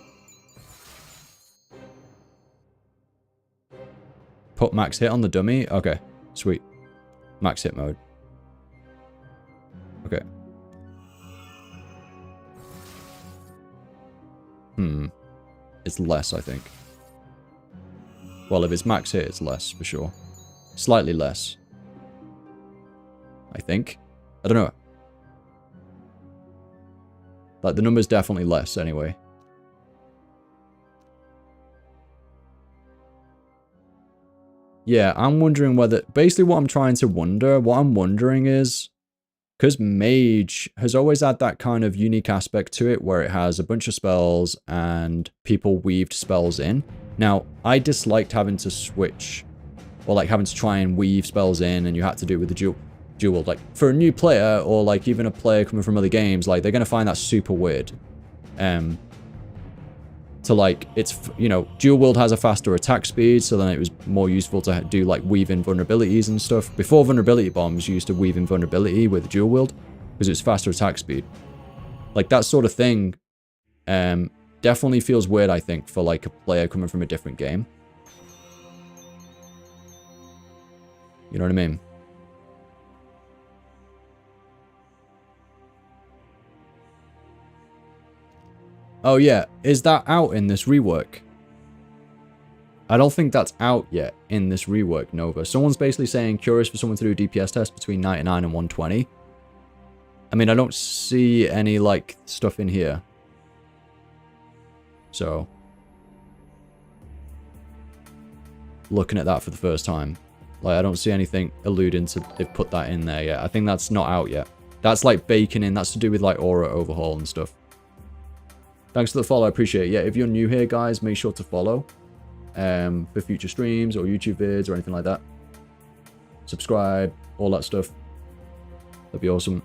Put max hit on the dummy? Okay, sweet. Max hit mode. Okay. It's less, I think. Well, if it's max hit, it's less, for sure. Slightly less. I think. I don't know. Like, the number's definitely less, anyway. Yeah, I'm wondering whether... Basically, what I'm wondering is... Because Mage has always had that kind of unique aspect to it, where it has a bunch of spells, and people weaved spells in. Now, I disliked having to switch... Or, like, having to try and weave spells in, and you had to do it with the dual wield. Like, for a new player, or, like, even a player coming from other games, like, they're going to find that super weird. To, like, it's, you know, dual wield has a faster attack speed, so then it was more useful to do, like, weave in vulnerabilities and stuff. Before vulnerability bombs, you used to weave in vulnerability with dual wield, because it's faster attack speed. Like, that sort of thing definitely feels weird, I think, for, like, a player coming from a different game. You know what I mean? Oh yeah, is that out in this rework? I don't think that's out yet in this rework, Nova. Someone's basically saying, curious for someone to do a DPS test between 99 and 120. I mean, I don't see any, like, stuff in here. So. Looking at that for the first time. Like, I don't see anything alluding to they've put that in there yet. I think that's not out yet. That's, like, baking in. That's to do with, like, aura overhaul and stuff. Thanks for the follow, I appreciate it. Yeah, if you're new here, guys, make sure to follow for future streams or YouTube vids or anything like that. Subscribe, all that stuff. That'd be awesome.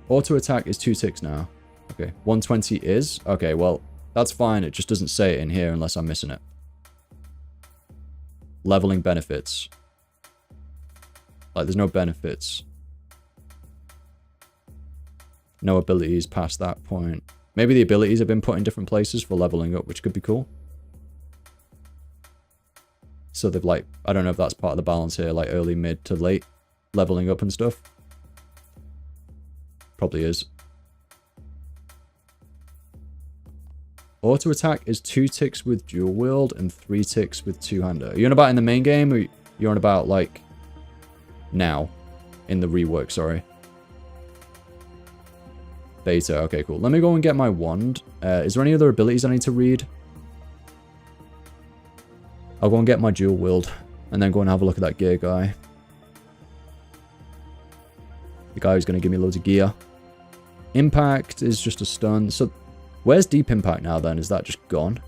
Auto attack is 2 ticks now. Okay, 120 is? Okay, well, that's fine. It just doesn't say it in here unless I'm missing it. Leveling benefits. Like, there's no benefits. No abilities past that point. Maybe the abilities have been put in different places for leveling up, which could be cool. So they've, like, I don't know if that's part of the balance here, like early, mid to late leveling up and stuff. Probably is. Auto attack is 2 ticks with dual wield and 3 ticks with two-hander. Are you on about in the main game, or you're on about, like... now in the rework, sorry. Beta, okay, cool. Let me go and get my wand. Is there any other abilities I need to read? I'll go and get my dual wield and then go and have a look at that gear guy. The guy who's going to give me loads of gear. Impact is just a stun. So where's deep impact now then? Is that just gone?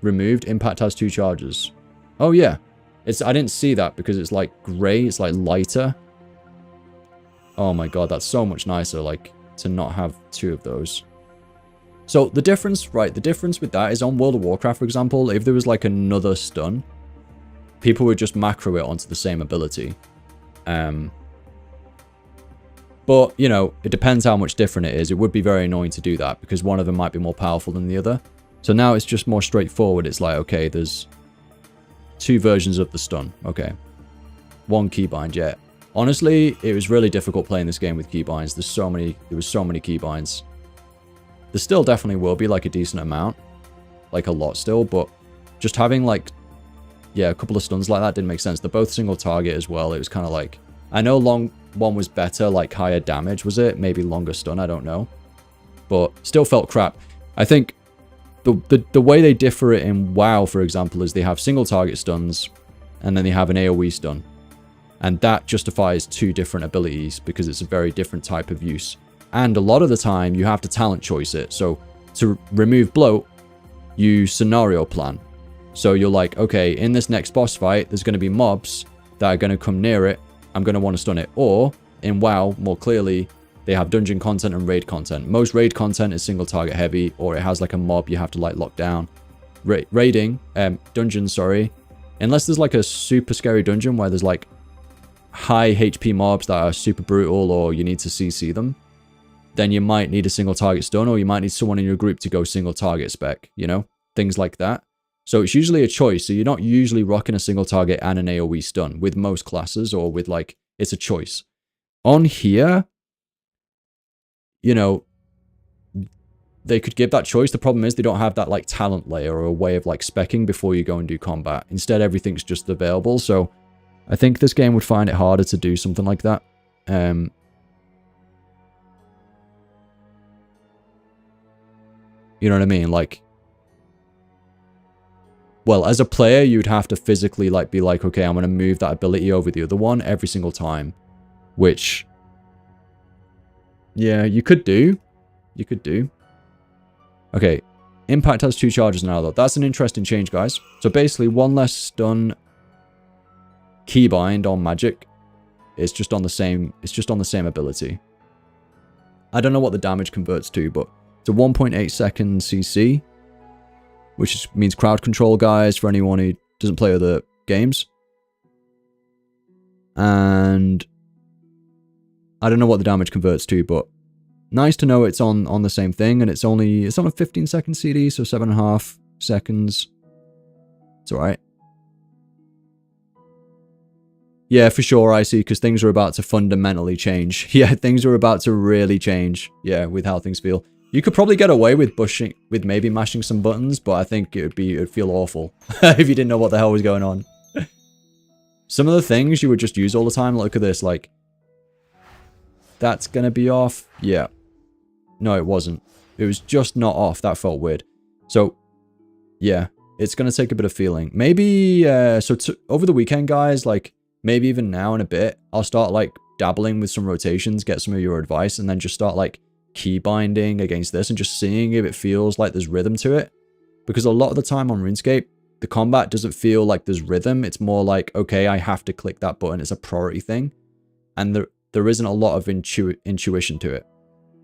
Removed. Impact has 2 charges. Oh yeah. I didn't see that because it's like grey. It's like lighter. Oh my god, that's so much nicer, like, to not have 2 of those. So the difference, right, the difference with that is on World of Warcraft, for example, if there was like another stun, people would just macro it onto the same ability. But, you know, it depends how much different it is. It would be very annoying to do that because one of them might be more powerful than the other. So now it's just more straightforward. It's like, okay, there's 2 versions of the stun. Okay. 1 keybind, yeah. Honestly, it was really difficult playing this game with keybinds. There was so many keybinds. There still definitely will be like a decent amount. Like a lot still, but just having like, yeah, a couple of stuns like that didn't make sense. They're both single target as well. It was kind of like, I know long one was better, like higher damage, was it? Maybe longer stun, I don't know. But still felt crap. I think the way they differ it in WoW, for example, is they have single target stuns and then they have an AoE stun. And that justifies 2 different abilities because it's a very different type of use. And a lot of the time, you have to talent choice it. So to remove bloat, you scenario plan. So you're like, okay, in this next boss fight, there's going to be mobs that are going to come near it. I'm going to want to stun it. Or in WoW, more clearly, they have dungeon content and raid content. Most raid content is single target heavy, or it has like a mob you have to like lock down. Dungeons, sorry. Unless there's like a super scary dungeon where there's like high HP mobs that are super brutal, or you need to CC them, then you might need a single target stun, or you might need someone in your group to go single target spec, you know? Things like that. So it's usually a choice. So you're not usually rocking a single target and an AoE stun with most classes, or with like, it's a choice. on here, you know, they could give that choice. The problem is they don't have that like talent layer or a way of like speccing before you go and do combat. Instead, everything's just available. So I think this game would find it harder to do something like that. You know what I mean? Like, well, as a player, you'd have to physically like be like, okay, I'm going to move that ability over the other one every single time, which, yeah, you could do. You could do. Okay, Impact has 2 charges now, though. That's an interesting change, guys. So basically, 1 less stun keybind on magic. It's just on the same. It's just on the same ability. I don't know what the damage converts to, but it's a 1.8 second CC, which means crowd control, guys, for anyone who doesn't play other games. And I don't know what the damage converts to, but nice to know it's on the same thing, and it's on a 15-second CD, so 7.5 seconds. It's alright. Yeah, for sure, I see, because things are about to fundamentally change. Yeah, things are about to really change, yeah, with how things feel. You could probably get away with maybe mashing some buttons, but I think it would feel awful if you didn't know what the hell was going on. Some of the things you would just use all the time, look at this, like, that's gonna be off. Yeah. No, it wasn't. It was just not off. That felt weird. So, yeah, it's gonna take a bit of feeling. Maybe, over the weekend, guys, like, maybe even now in a bit, I'll start, like, dabbling with some rotations, get some of your advice, and then just start, like, key binding against this and just seeing if it feels like there's rhythm to it. Because a lot of the time on RuneScape, the combat doesn't feel like there's rhythm. It's more like, okay, I have to click that button. It's a priority thing. And there isn't a lot of intuition to it.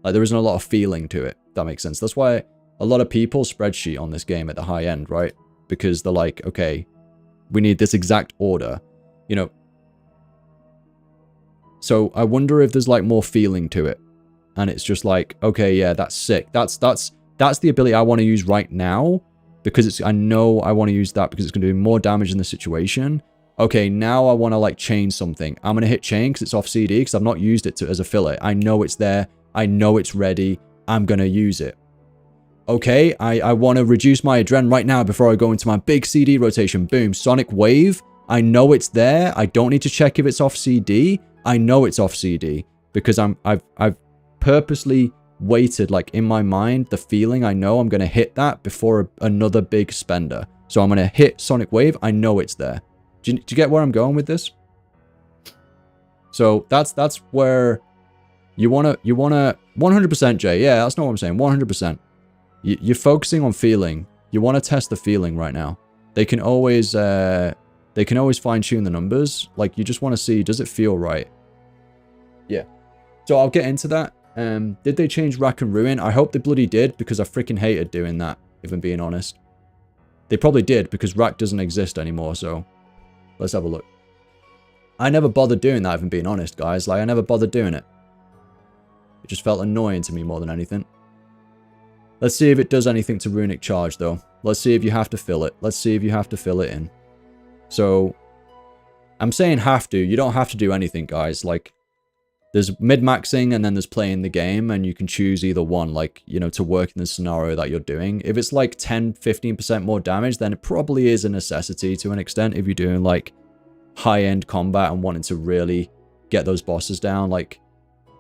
Like, there isn't a lot of feeling to it. If that makes sense. That's why a lot of people spreadsheet on this game at the high end, right? Because they're like, okay, we need this exact order, you know. So I wonder if there's like more feeling to it. And it's just like, okay, yeah, that's sick. That's the ability I want to use right now, because I know I want to use that because it's going to do more damage in the situation. Okay, now I want to like chain something. I'm going to hit chain because it's off CD, because I've not used it as a fillet. I know it's there. I know it's ready. I'm going to use it. Okay, I want to reduce my adren right now before I go into my big CD rotation. Boom, Sonic Wave. I know it's there. I don't need to check if it's off CD. I know it's off CD because I've purposely waited, like, in my mind, the feeling I know I'm going to hit that before another big spender. So I'm going to hit Sonic Wave. I know it's there. Do you get where I'm going with this? So that's where you want to 100%, Jay. Yeah, that's not what I'm saying. 100%. You're focusing on feeling. You want to test the feeling right now. They can always fine tune the numbers. Like, you just want to see, does it feel right? Yeah. So I'll get into that. Did they change Rack and Ruin? I hope they bloody did, because I freaking hated doing that, if I'm being honest. They probably did, because Rack doesn't exist anymore, so let's have a look. I never bothered doing that, if I'm being honest, guys. Like, I never bothered doing it. It just felt annoying to me more than anything. Let's see if it does anything to Runic Charge, though. Let's see if you have to fill it. Let's see if you have to fill it in. So, I'm saying have to. You don't have to do anything, guys. Like, there's min-maxing and then there's playing the game, and you can choose either one, like, you know, to work in the scenario that you're doing. If it's like 10-15% more damage, then it probably is a necessity to an extent if you're doing like high-end combat and wanting to really get those bosses down, like,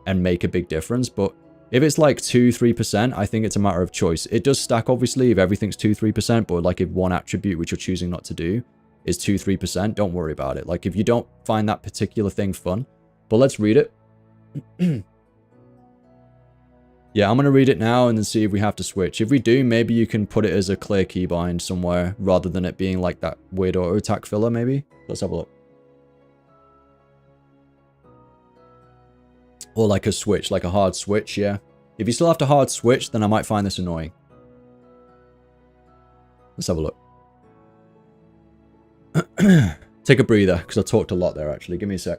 and make a big difference. But if it's like 2-3%, I think it's a matter of choice. It does stack, obviously, if everything's 2-3%, but like if one attribute which you're choosing not to do is 2-3%, don't worry about it. Like, if you don't find that particular thing fun. But let's read it. Yeah, I'm going to read it now and then see if we have to switch. If we do, maybe you can put it as a clear keybind somewhere rather than it being like that weird auto attack filler, maybe. Let's have a look. Or like a switch, like a hard switch, yeah. If you still have to hard switch, then I might find this annoying. Let's have a look. Take a breather, because I talked a lot there, actually. Give me a sec.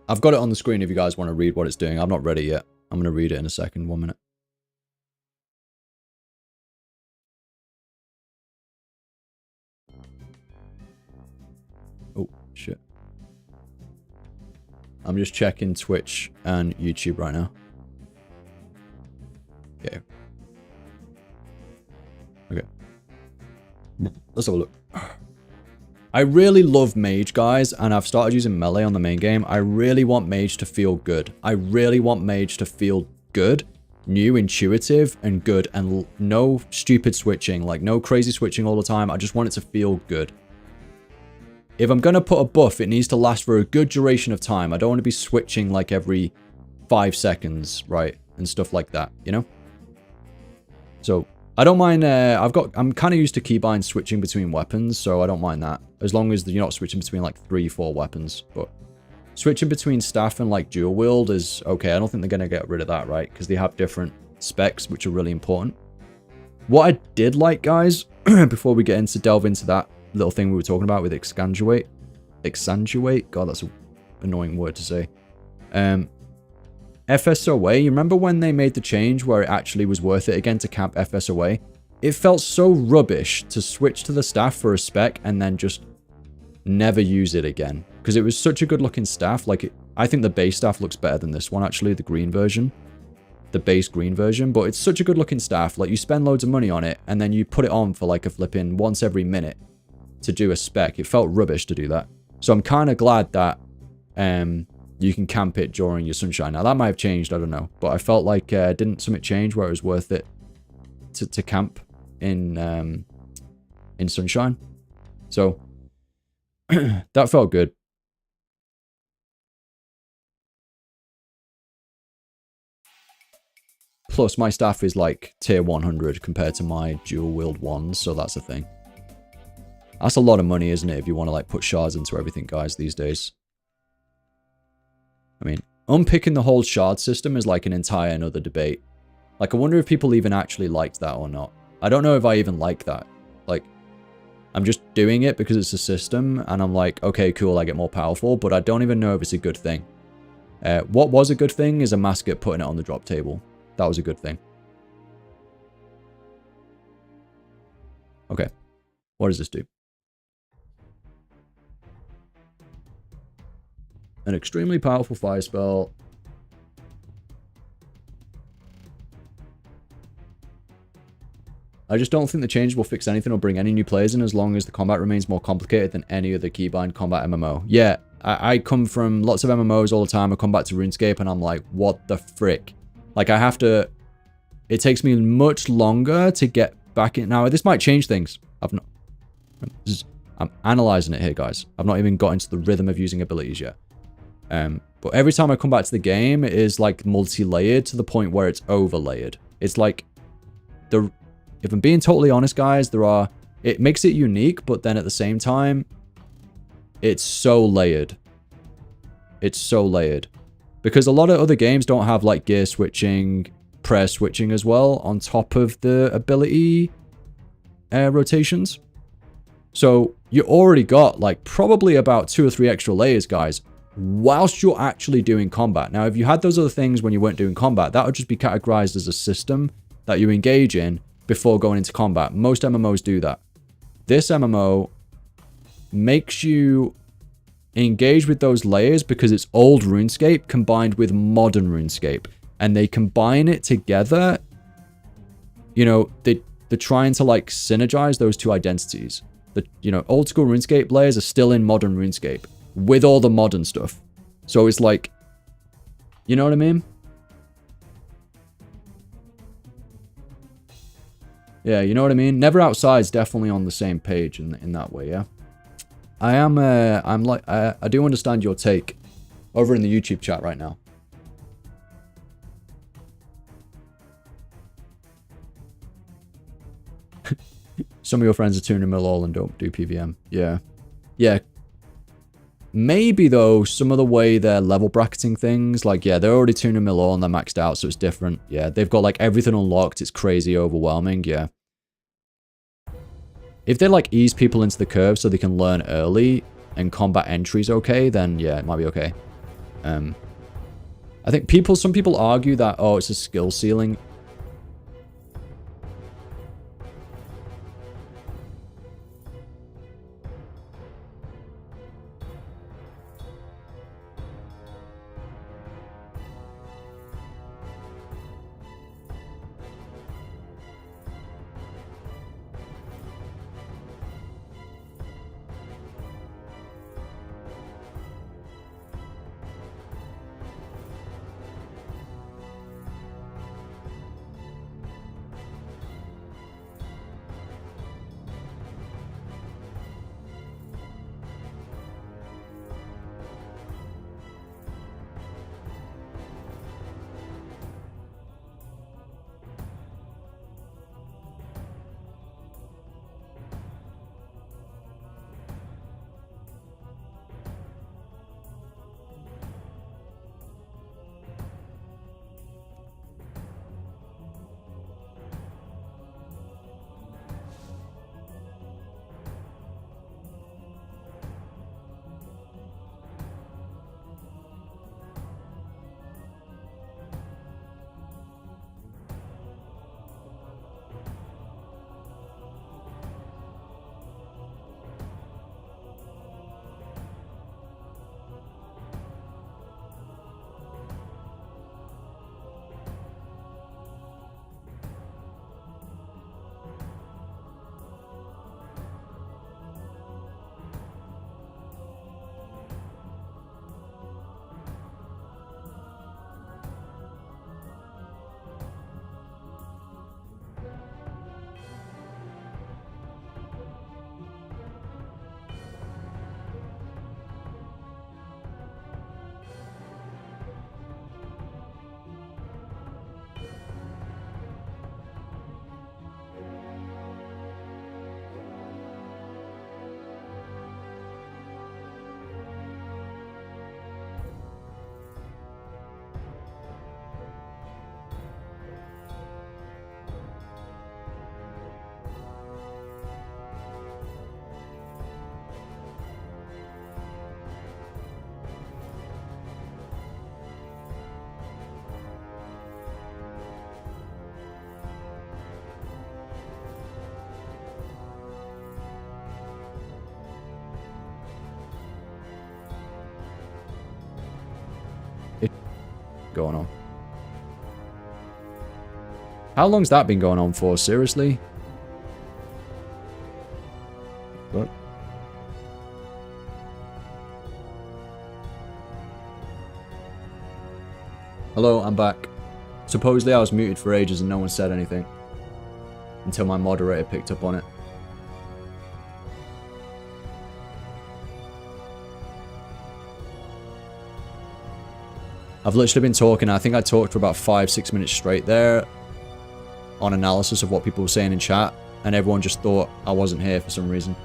I've got it on the screen if you guys want to read what it's doing. I'm not ready yet. I'm going to read it in a second. 1 minute. Shit. I'm just checking Twitch and YouTube right now. Okay. Okay. Let's have a look. I really love Mage, guys, and I've started using Melee on the main game. I really want Mage to feel good. I really want Mage to feel good, new, intuitive, and good, and no stupid switching, like no crazy switching all the time. I just want it to feel good. If I'm going to put a buff, it needs to last for a good duration of time. I don't want to be switching like every 5 seconds, right? And stuff like that, you know? So, I don't mind, I'm kind of used to keybind switching between weapons, so I don't mind that. As long as you're not switching between like 3-4 weapons. But switching between staff and like dual wield is okay. I don't think they're going to get rid of that, right? Because they have different specs, which are really important. What I did like, guys, before we get into delve into that little thing we were talking about with exsanguinate. Exsanguinate? God, that's an annoying word to say. FSOA, you remember when they made the change where it actually was worth it again to camp FSOA? It felt so rubbish to switch to the staff for a spec and then just never use it again. Because it was such a good looking staff. Like, I think the base staff looks better than this one, actually, the green version. The base green version, but it's such a good looking staff. Like, you spend loads of money on it and then you put it on for like a flipping once every minute to do a spec. It felt rubbish to do that. So I'm kind of glad that you can camp it during your sunshine. Now that might have changed, I don't know. But I felt like didn't something change where it was worth it to camp in sunshine? So that felt good. Plus my staff is like tier 100 compared to my dual wield ones, so that's a thing. That's a lot of money, isn't it, if you want to like put shards into everything, guys, these days. I mean, unpicking the whole shard system is like an entire another debate. Like, I wonder if people even actually liked that or not. I don't know if I even like that. Like, I'm just doing it because it's a system, and I'm like, okay, cool, I get more powerful, but I don't even know if it's a good thing. What was a good thing is a mascot putting it on the drop table. That was a good thing. Okay. What does this do? An extremely powerful fire spell. I just don't think the changes will fix anything or bring any new players in as long as the combat remains more complicated than any other keybind combat MMO. Yeah, I come from lots of MMOs all the time. I come back to RuneScape and I'm like, what the frick? Like, I have to... It takes me much longer to get back in. Now, this might change things. I'm analyzing it here, guys. I've not even got into the rhythm of using abilities yet. But every time I come back to the game, it is like multi-layered to the point where it's overlayered. It's like if I'm being totally honest, guys, it makes it unique, but then at the same time, it's so layered. It's so layered. Because a lot of other games don't have like gear switching, prayer switching as well on top of the ability rotations. So you already got like probably about 2 or 3 extra layers, guys, whilst you're actually doing combat. Now, if you had those other things when you weren't doing combat, that would just be categorized as a system that you engage in before going into combat. Most MMOs do that. This MMO makes you engage with those layers because it's old RuneScape combined with modern RuneScape. And they combine it together. You know, they're trying to like synergize those two identities. The, you know, old school RuneScape layers are still in modern RuneScape with all the modern stuff. So it's like, you know what I mean? Yeah, you know what I mean? Never Outside's definitely on the same page in that way, yeah? I do understand your take over in the YouTube chat right now. Some of your friends are 200 mil all and don't do PVM. Yeah. Yeah. Maybe, though, some of the way they're level bracketing things, like, yeah, they're already 200 mil all and they're maxed out, so it's different. Yeah, they've got, like, everything unlocked. It's crazy overwhelming, yeah. If they, like, ease people into the curve so they can learn early and combat entry's okay, then, yeah, it might be okay. I think some people argue that, oh, it's a skill ceiling. It's going on. How long's that been going on for? Seriously? What? Hello, I'm back. Supposedly I was muted for ages and no one said anything. Until my moderator picked up on it. I've literally been talking. I think I talked for about 5-6 minutes straight there on analysis of what people were saying in chat, and everyone just thought I wasn't here for some reason.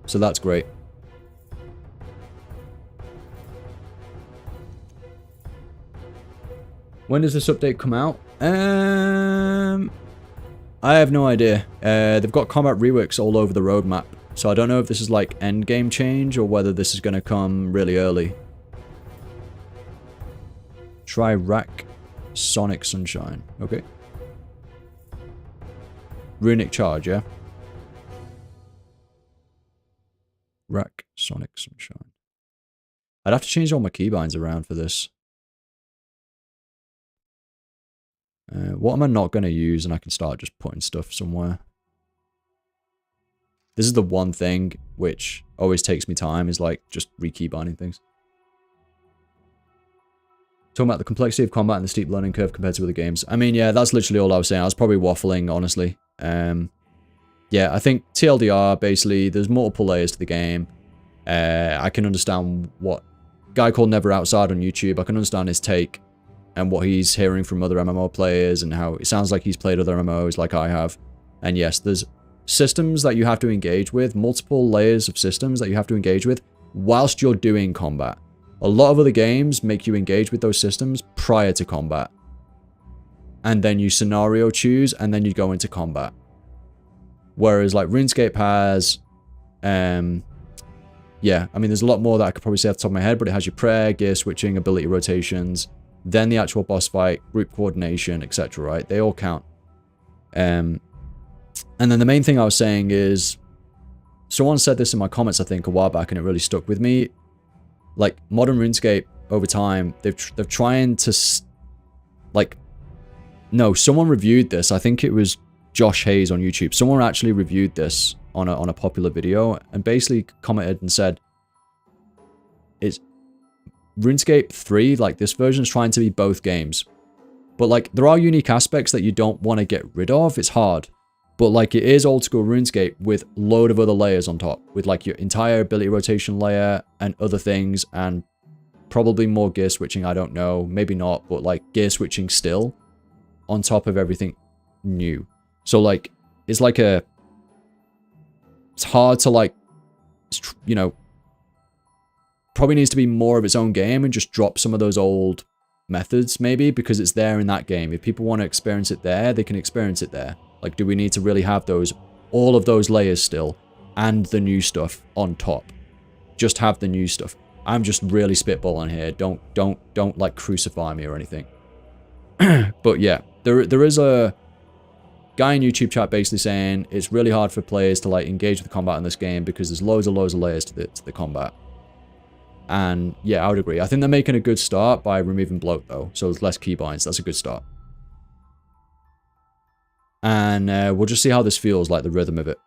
So that's great. When does this update come out? I have no idea. They've got combat reworks all over the roadmap. So I don't know if this is like end game change or whether this is going to come really early. Try rack Sonic Sunshine. Okay. Runic charge, yeah? Rack Sonic Sunshine. I'd have to change all my keybinds around for this. What am I not going to use? And I can start just putting stuff somewhere. This is the one thing which always takes me time, is like just re-keybinding things. Talking about the complexity of combat and the steep learning curve compared to other games. I mean, yeah, that's literally all I was saying. I was probably waffling, honestly. Yeah, I think TLDR, basically, there's multiple layers to the game. I can understand what... Guy called Never Outside on YouTube, I can understand his take and what he's hearing from other MMO players and how it sounds like he's played other MMOs like I have. And yes, there's systems that you have to engage with, multiple layers of systems that you have to engage with whilst you're doing combat. A lot of other games make you engage with those systems prior to combat. And then you scenario choose and then you go into combat. Whereas like RuneScape has, yeah, I mean there's a lot more that I could probably say off the top of my head, but it has your prayer, gear switching, ability rotations, then the actual boss fight, group coordination, etc., right? They all count. And then the main thing I was saying is, someone said this in my comments, I think, a while back, and it really stuck with me. Like, modern RuneScape, over time, they're trying to, like, no, someone reviewed this. I think it was Josh Hayes on YouTube. Someone actually reviewed this on a popular video, and basically commented and said, it's RuneScape 3, like, this version is trying to be both games. But, like, there are unique aspects that you don't want to get rid of. It's hard. But, like, it is old school RuneScape with load of other layers on top. With, like, your entire ability rotation layer and other things. And probably more gear switching, I don't know. Maybe not, but, like, gear switching still. On top of everything new. So, like, it's like a... It's hard to, like... You know... Probably needs to be more of its own game and just drop some of those old methods, maybe. Because it's there in that game. If people want to experience it there, they can experience it there. Like, do we need to really have those, all of those layers still, and the new stuff on top? Just have the new stuff. I'm just really spitballing here. Don't like crucify me or anything. But yeah, there is a guy in YouTube chat basically saying it's really hard for players to like engage with combat in this game because there's loads of layers to the combat. And yeah, I would agree. I think they're making a good start by removing bloat though, so there's less keybinds. That's a good start. And we'll just see how this feels, like the rhythm of it.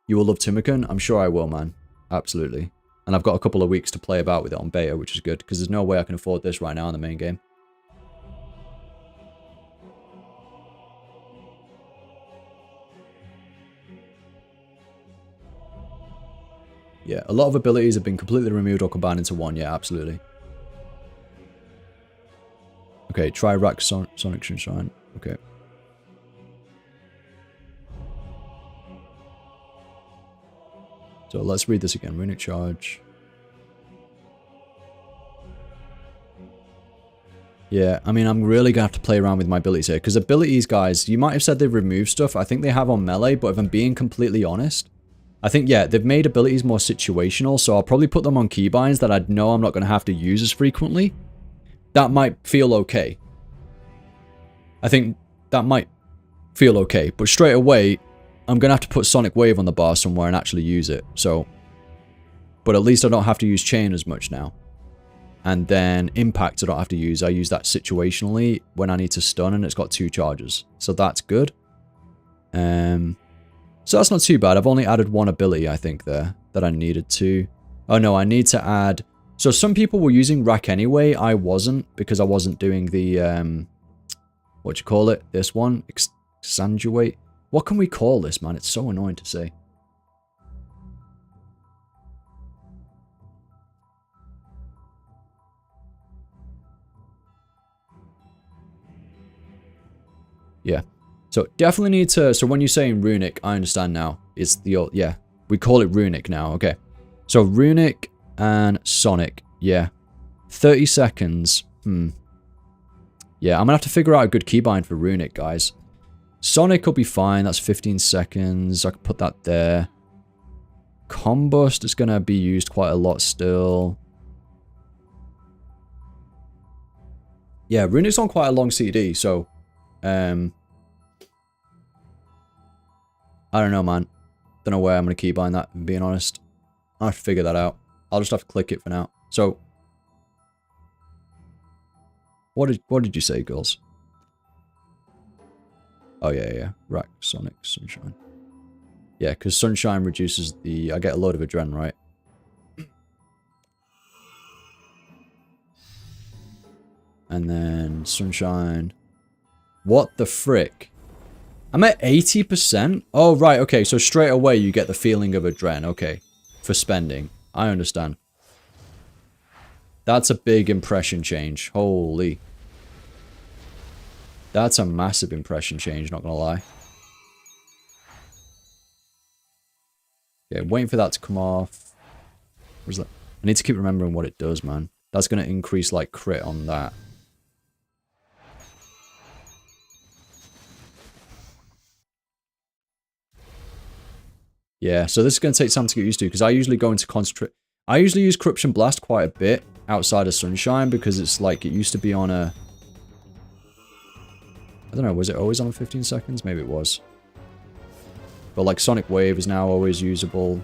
You will love Timokun? I'm sure I will, man. Absolutely. And I've got a couple of weeks to play about with it on beta, which is good, because there's no way I can afford this right now in the main game. Yeah, a lot of abilities have been completely removed or combined into one. Yeah, absolutely. Okay, try rack Sonic Sunshine. Okay. So let's read this again. Runic charge. Yeah, I mean, I'm really going to have to play around with my abilities here. Because abilities, guys, you might have said they've removed stuff. I think they have on melee, but if I'm being completely honest, I think, yeah, they've made abilities more situational. So I'll probably put them on keybinds that I know I'm not going to have to use as frequently. That might feel okay. I think that might feel okay. But straight away, I'm going to have to put Sonic Wave on the bar somewhere and actually use it. So But at least I don't have to use chain as much now. And then impact I don't have to use. I use that situationally when I need to stun, and it's got 2 charges. So that's good. So that's not too bad. I've only added 1 ability, I think, there that I needed to. Oh no, I need to add... So some people were using rack anyway. I wasn't, because I wasn't doing the... what do you call it? This one? Exsanguate? What can we call this, man? It's so annoying to say. Yeah. So definitely need to... So when you're saying runic, I understand now. It's the old... Yeah. We call it runic now. Okay. So runic and sonic. Yeah. 30 seconds. Yeah, I'm going to have to figure out a good keybind for runic, guys. Sonic will be fine. That's 15 seconds. I can put that there. Combust is going to be used quite a lot still. Yeah, runic's on quite a long CD, so... I don't know, man. Don't know where I'm going to keybind that, if I'm being honest. I'll have to figure that out. I'll just have to click it for now. So... What did you say, girls? Oh, yeah. Rack, Sonic, Sunshine. Yeah, because Sunshine reduces the... I get a load of adrenaline, right? And then Sunshine... What the frick? I'm at 80%? Oh, right, okay. So straight away you get the feeling of adrenaline. Okay. For spending. I understand. That's a big impression change. Holy. That's a massive impression change, not gonna lie. Okay, waiting for that to come off. Where's that? I need to keep remembering what it does, man. That's gonna increase, like, crit on that. Yeah, so this is going to take time to get used to, because I usually go into concentrate. I usually use Corruption Blast quite a bit outside of Sunshine, because it's like, it used to be on a... I don't know, was it always on 15 seconds? Maybe it was. But like, Sonic Wave is now always usable.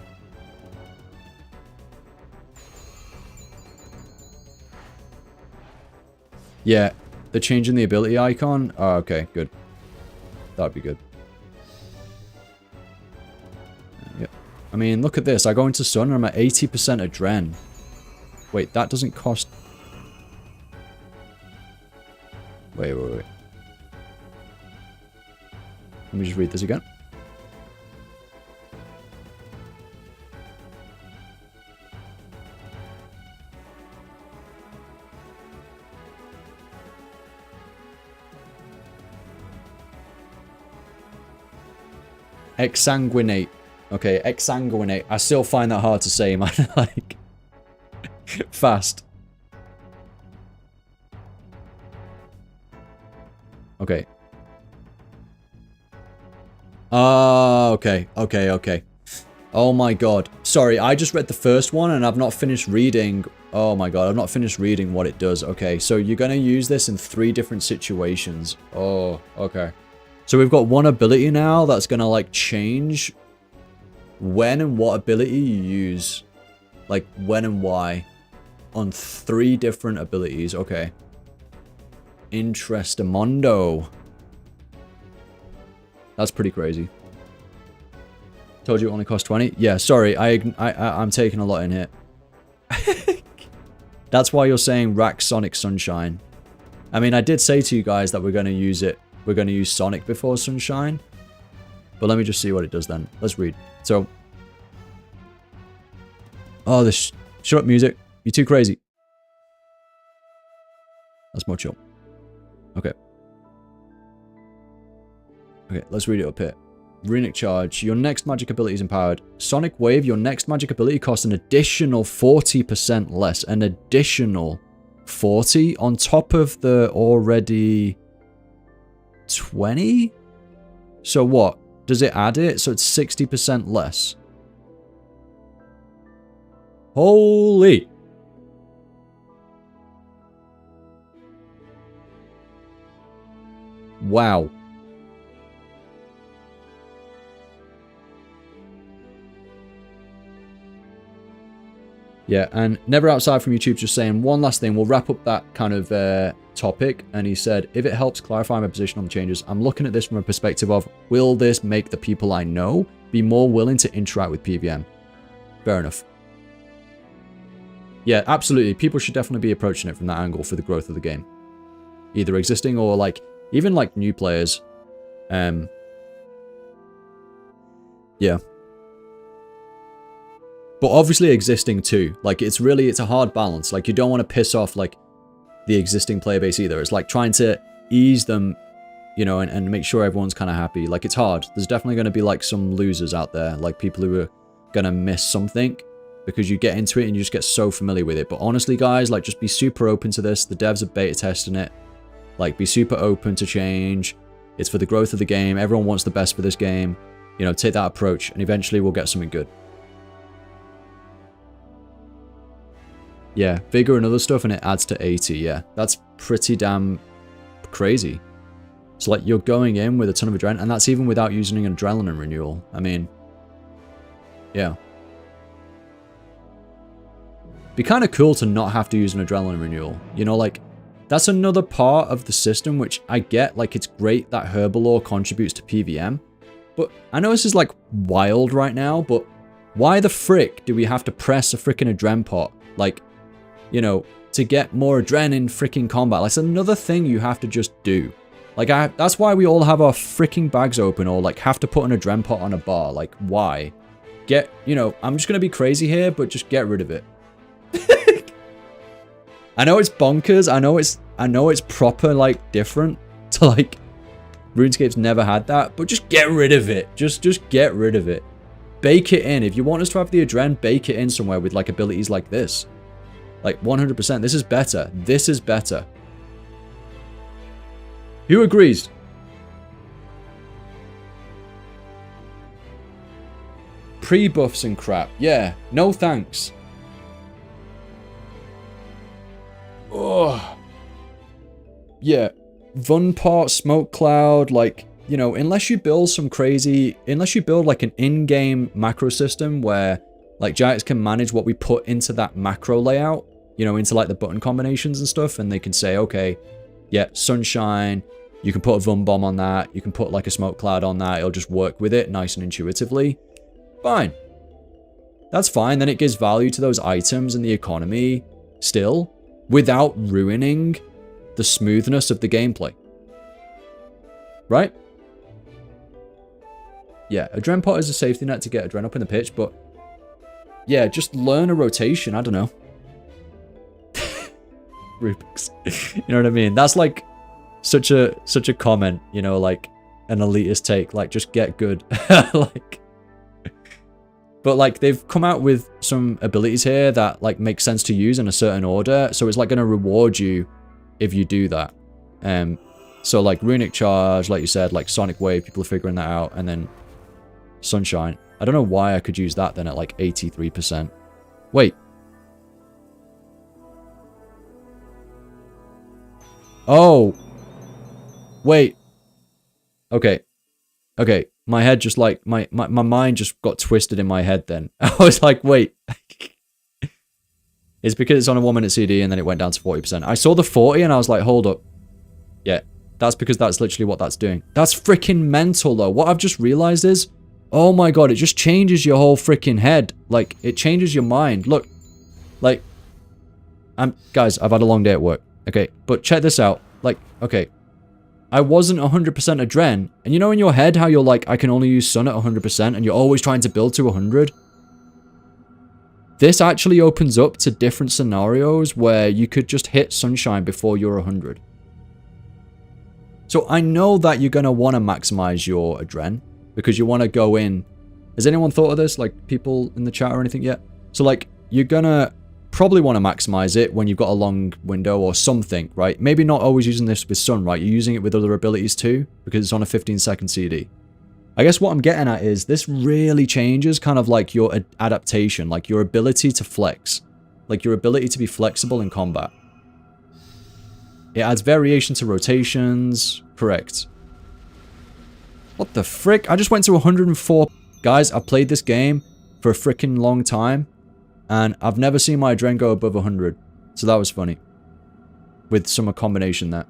Yeah, they're changing the ability icon. Oh, okay, good. That'd be good. Yep. I mean, look at this. I go into Sun and I'm at 80% adren. Wait, that doesn't cost... Wait. Let me just read this again. Exsanguinate. Okay, exsanguinate. I still find that hard to say, man. Like, fast. Okay. Okay. Oh my god. Sorry, I just read the first one and I've not finished reading. Oh my god, I've not finished reading what it does. Okay, so you're going to use this in 3 different situations. Oh, okay. So we've got one ability now that's going to, like, change when and what ability you use. Like, when and why. On 3 different abilities. Okay. Interestamondo. That's pretty crazy. Told you it only cost 20? Yeah, sorry. I'm taking a lot in here. That's why you're saying Rack Sonic Sunshine. I mean, I did say to you guys that we're going to use it. We're going to use Sonic before Sunshine. But let me just see what it does then. Let's read. So. Oh, this... Shut up, music. You're too crazy. That's more chill. Okay. Okay, let's read it up here. Runic Charge. Your next magic ability is empowered. Sonic Wave. Your next magic ability costs an additional 40% less. An additional 40 on top of the already 20? So what? Does it add it? So it's 60% less. Holy! Wow. Yeah, and Never Outside from YouTube just saying one last thing. We'll wrap up that kind of topic. And he said, if it helps clarify my position on the changes, I'm looking at this from a perspective of, will this make the people I know be more willing to interact with PVM? Fair enough. Yeah, absolutely. People should definitely be approaching it from that angle for the growth of the game. Either existing or like, even like new players. Yeah. But obviously existing too. Like, it's a hard balance. Like, you don't want to piss off, like, the existing player base either. It's like trying to ease them, you know, and make sure everyone's kind of happy. Like, it's hard. There's definitely going to be, like, some losers out there. Like, people who are going to miss something because you get into it and you just get so familiar with it. But honestly, guys, like, just be super open to this. The devs are beta testing it. Like, be super open to change. It's for the growth of the game. Everyone wants the best for this game. You know, take that approach and eventually we'll get something good. Yeah, vigor and other stuff, and it adds to 80, yeah. That's pretty damn crazy. So, like, you're going in with a ton of adrenaline, and that's even without using an adrenaline renewal. I mean, yeah. Be kind of cool to not have to use an adrenaline renewal. You know, like, that's another part of the system, which I get, like, it's great that Herbalore contributes to PVM. But I know this is, like, wild right now, but why the frick do we have to press a frickin' adren pot? Like, you know, to get more adren in freaking combat. Like, it's another thing you have to just do. Like, that's why we all have our freaking bags open or, like, have to put an adren pot on a bar. Like, why? You know, I'm just going to be crazy here, but just get rid of it. I know it's bonkers. I know it's proper, like, different to, like, RuneScape's never had that, but just get rid of it. Just get rid of it. Bake it in. If you want us to have the adren, bake it in somewhere with, like, abilities like this. Like, 100%. This is better. This is better. Who agrees? Pre-buffs and crap. Yeah. No thanks. Oh. Yeah. Vunpart, Smoke Cloud, like, you know, unless you build like an in-game macro system where, like, Jax can manage what we put into that macro layout, you know, into, like, the button combinations and stuff, and they can say, okay, yeah, Sunshine, you can put a Vun Bomb on that, you can put, like, a Smoke Cloud on that, it'll just work with it nice and intuitively. Fine. That's fine, then it gives value to those items and the economy still, without ruining the smoothness of the gameplay. Right? Yeah, Adren Pot is a safety net to get Adren up in the pitch, but yeah, just learn a rotation, I don't know. Rubik's. You know what I mean? That's like such a comment, you know, like an elitist take, like just get good. Like, but like they've come out with some abilities here that like make sense to use in a certain order, so it's like going to reward you if you do that. So like Runic Charge, like you said, like Sonic Wave, people are figuring that out, and then Sunshine. I don't know why I could use that then at like 83%. Wait. Oh. Wait. Okay. Okay. My head just like, my mind just got twisted in my head then. I was like, wait. It's because it's on a 1 minute CD and then it went down to 40%. I saw the 40 and I was like, hold up. Yeah. That's because that's literally what that's doing. That's freaking mental though. What I've just realized is, oh my god, it just changes your whole freaking head. Like, it changes your mind. Look. Like, guys, I've had a long day at work. Okay, but check this out. Like, okay. I wasn't 100% Adren, and you know in your head how you're like, I can only use Sun at 100%, and you're always trying to build to 100? This actually opens up to different scenarios where you could just hit Sunshine before you're 100. So I know that you're going to want to maximize your Adren, because you want to go in. Has anyone thought of this? Like, people in the chat or anything yet? So, like, you're going to probably want to maximize it when you've got a long window or something, right? Maybe not always using this with Sun, right? You're using it with other abilities too, because it's on a 15-second CD. I guess what I'm getting at is this really changes kind of like your adaptation, like your ability to flex, like your ability to be flexible in combat. It adds variation to rotations, correct. What the frick? I just went to 104. Guys, I've played this game for a freaking long time. And I've never seen my Adren go above 100. So that was funny. With some combination there.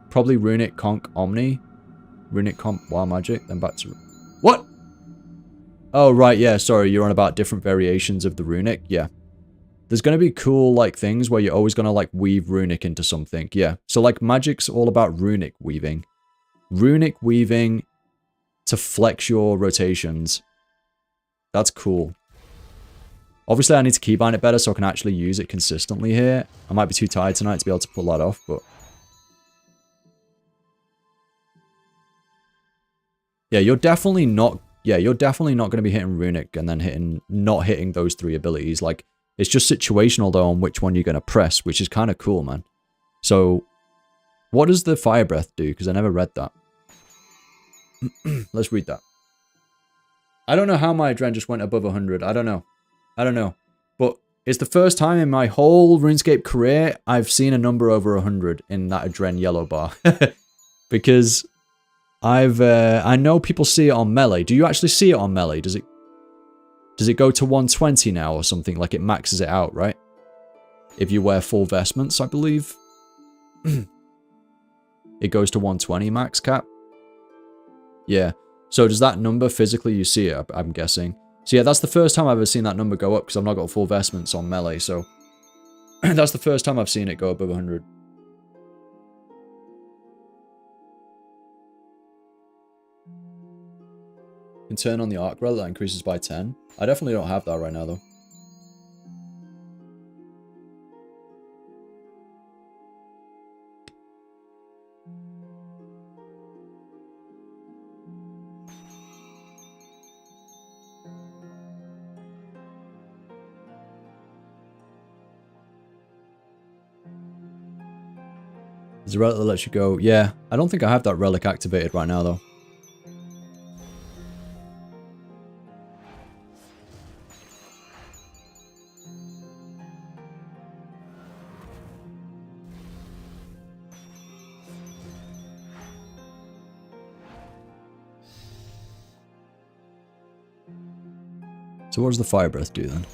Probably Runic, Conk, Omni. Runic, Comp, Wild Magic, then back to... What? Oh, right, yeah, sorry, you're on about different variations of the Runic, yeah. There's going to be cool, like, things where you're always going to, like, weave Runic into something, yeah. So, like, Magic's all about Runic weaving. Runic weaving to flex your rotations. That's cool. Obviously, I need to keybind it better so I can actually use it consistently here. I might be too tired tonight to be able to pull that off, but... Yeah, you're definitely not going to be hitting Runic and then not hitting those 3 abilities. Like, it's just situational, though, on which one you're going to press, which is kind of cool, man. So, what does the Fire Breath do? Because I never read that. Let's read that. I don't know how my Adren just went above 100. I don't know. But it's the first time in my whole RuneScape career I've seen a number over 100 in that Adren yellow bar. Because I know people see it on Melee. Do you actually see it on Melee? Does it go to 120 now or something? Like it maxes it out, right? If you wear full vestments, I believe. It goes to 120 max cap. Yeah. So does that number physically, you see it, I'm guessing. So yeah, that's the first time I've ever seen that number go up because I've not got full vestments on Melee. So that's the first time I've seen it go above 100. Can turn on the arc relic that increases by 10. I definitely don't have that right now though. There's a relic that lets you go. Yeah, I don't think I have that relic activated right now though. So what does the Fire Breath do then?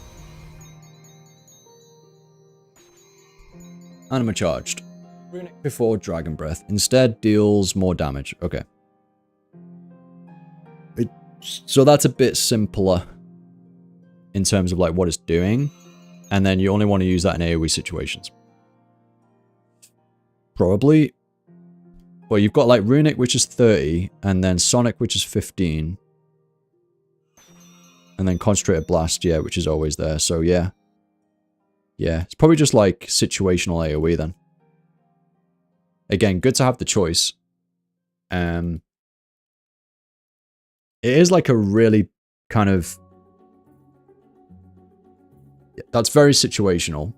Anima charged. Runic before Dragon Breath. Instead deals more damage. Okay. So that's a bit simpler in terms of like what it's doing. And then you only want to use that in AoE situations. Probably. Well, you've got like Runic, which is 30, and then Sonic, which is 15. And then Concentrated Blast, yeah, which is always there. So yeah. Yeah, it's probably just like situational AoE then. Again, good to have the choice. It is like a really kind of... That's very situational.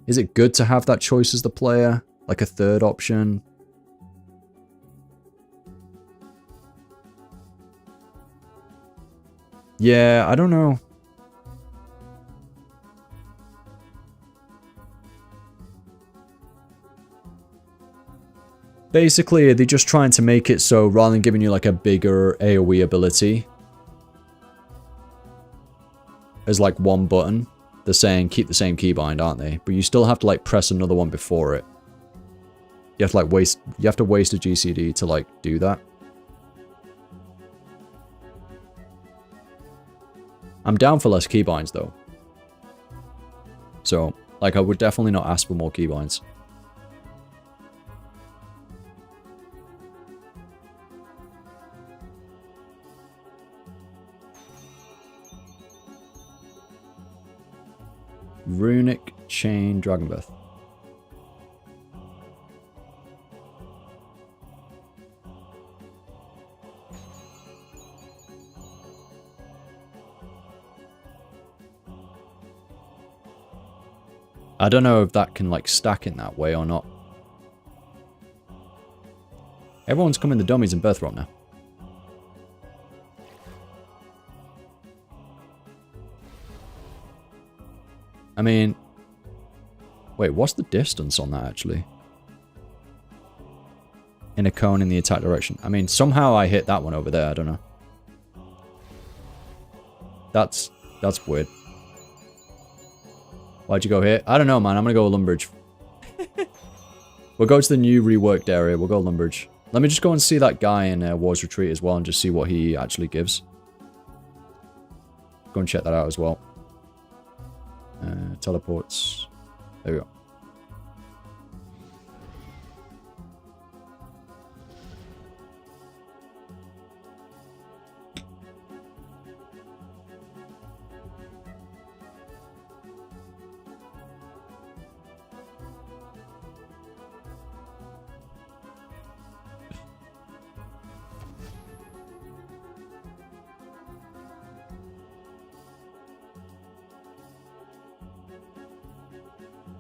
Is it good to have that choice as the player? Like a third option? Yeah, I don't know. Basically, they're just trying to make it so rather than giving you like a bigger AoE ability as like one button, they're saying keep the same keybind, aren't they? But you still have to like press another one before it. You have to like waste a GCD to like do that. I'm down for less keybinds though. So, like I would definitely not ask for more keybinds. Runic Chain Dragon Breath. I don't know if that can like stack in that way or not. Everyone's coming the dummies in Birthrock now. I mean, wait, what's the distance on that actually? In a cone in the attack direction. I mean, somehow I hit that one over there, I don't know. That's weird. Why'd you go here? I don't know, man. I'm gonna go Lumbridge. We'll go to the new reworked area. We'll go Lumbridge. Let me just go and see that guy in War's Retreat as well and just see what he actually gives. Go and check that out as well. Teleports. There we go.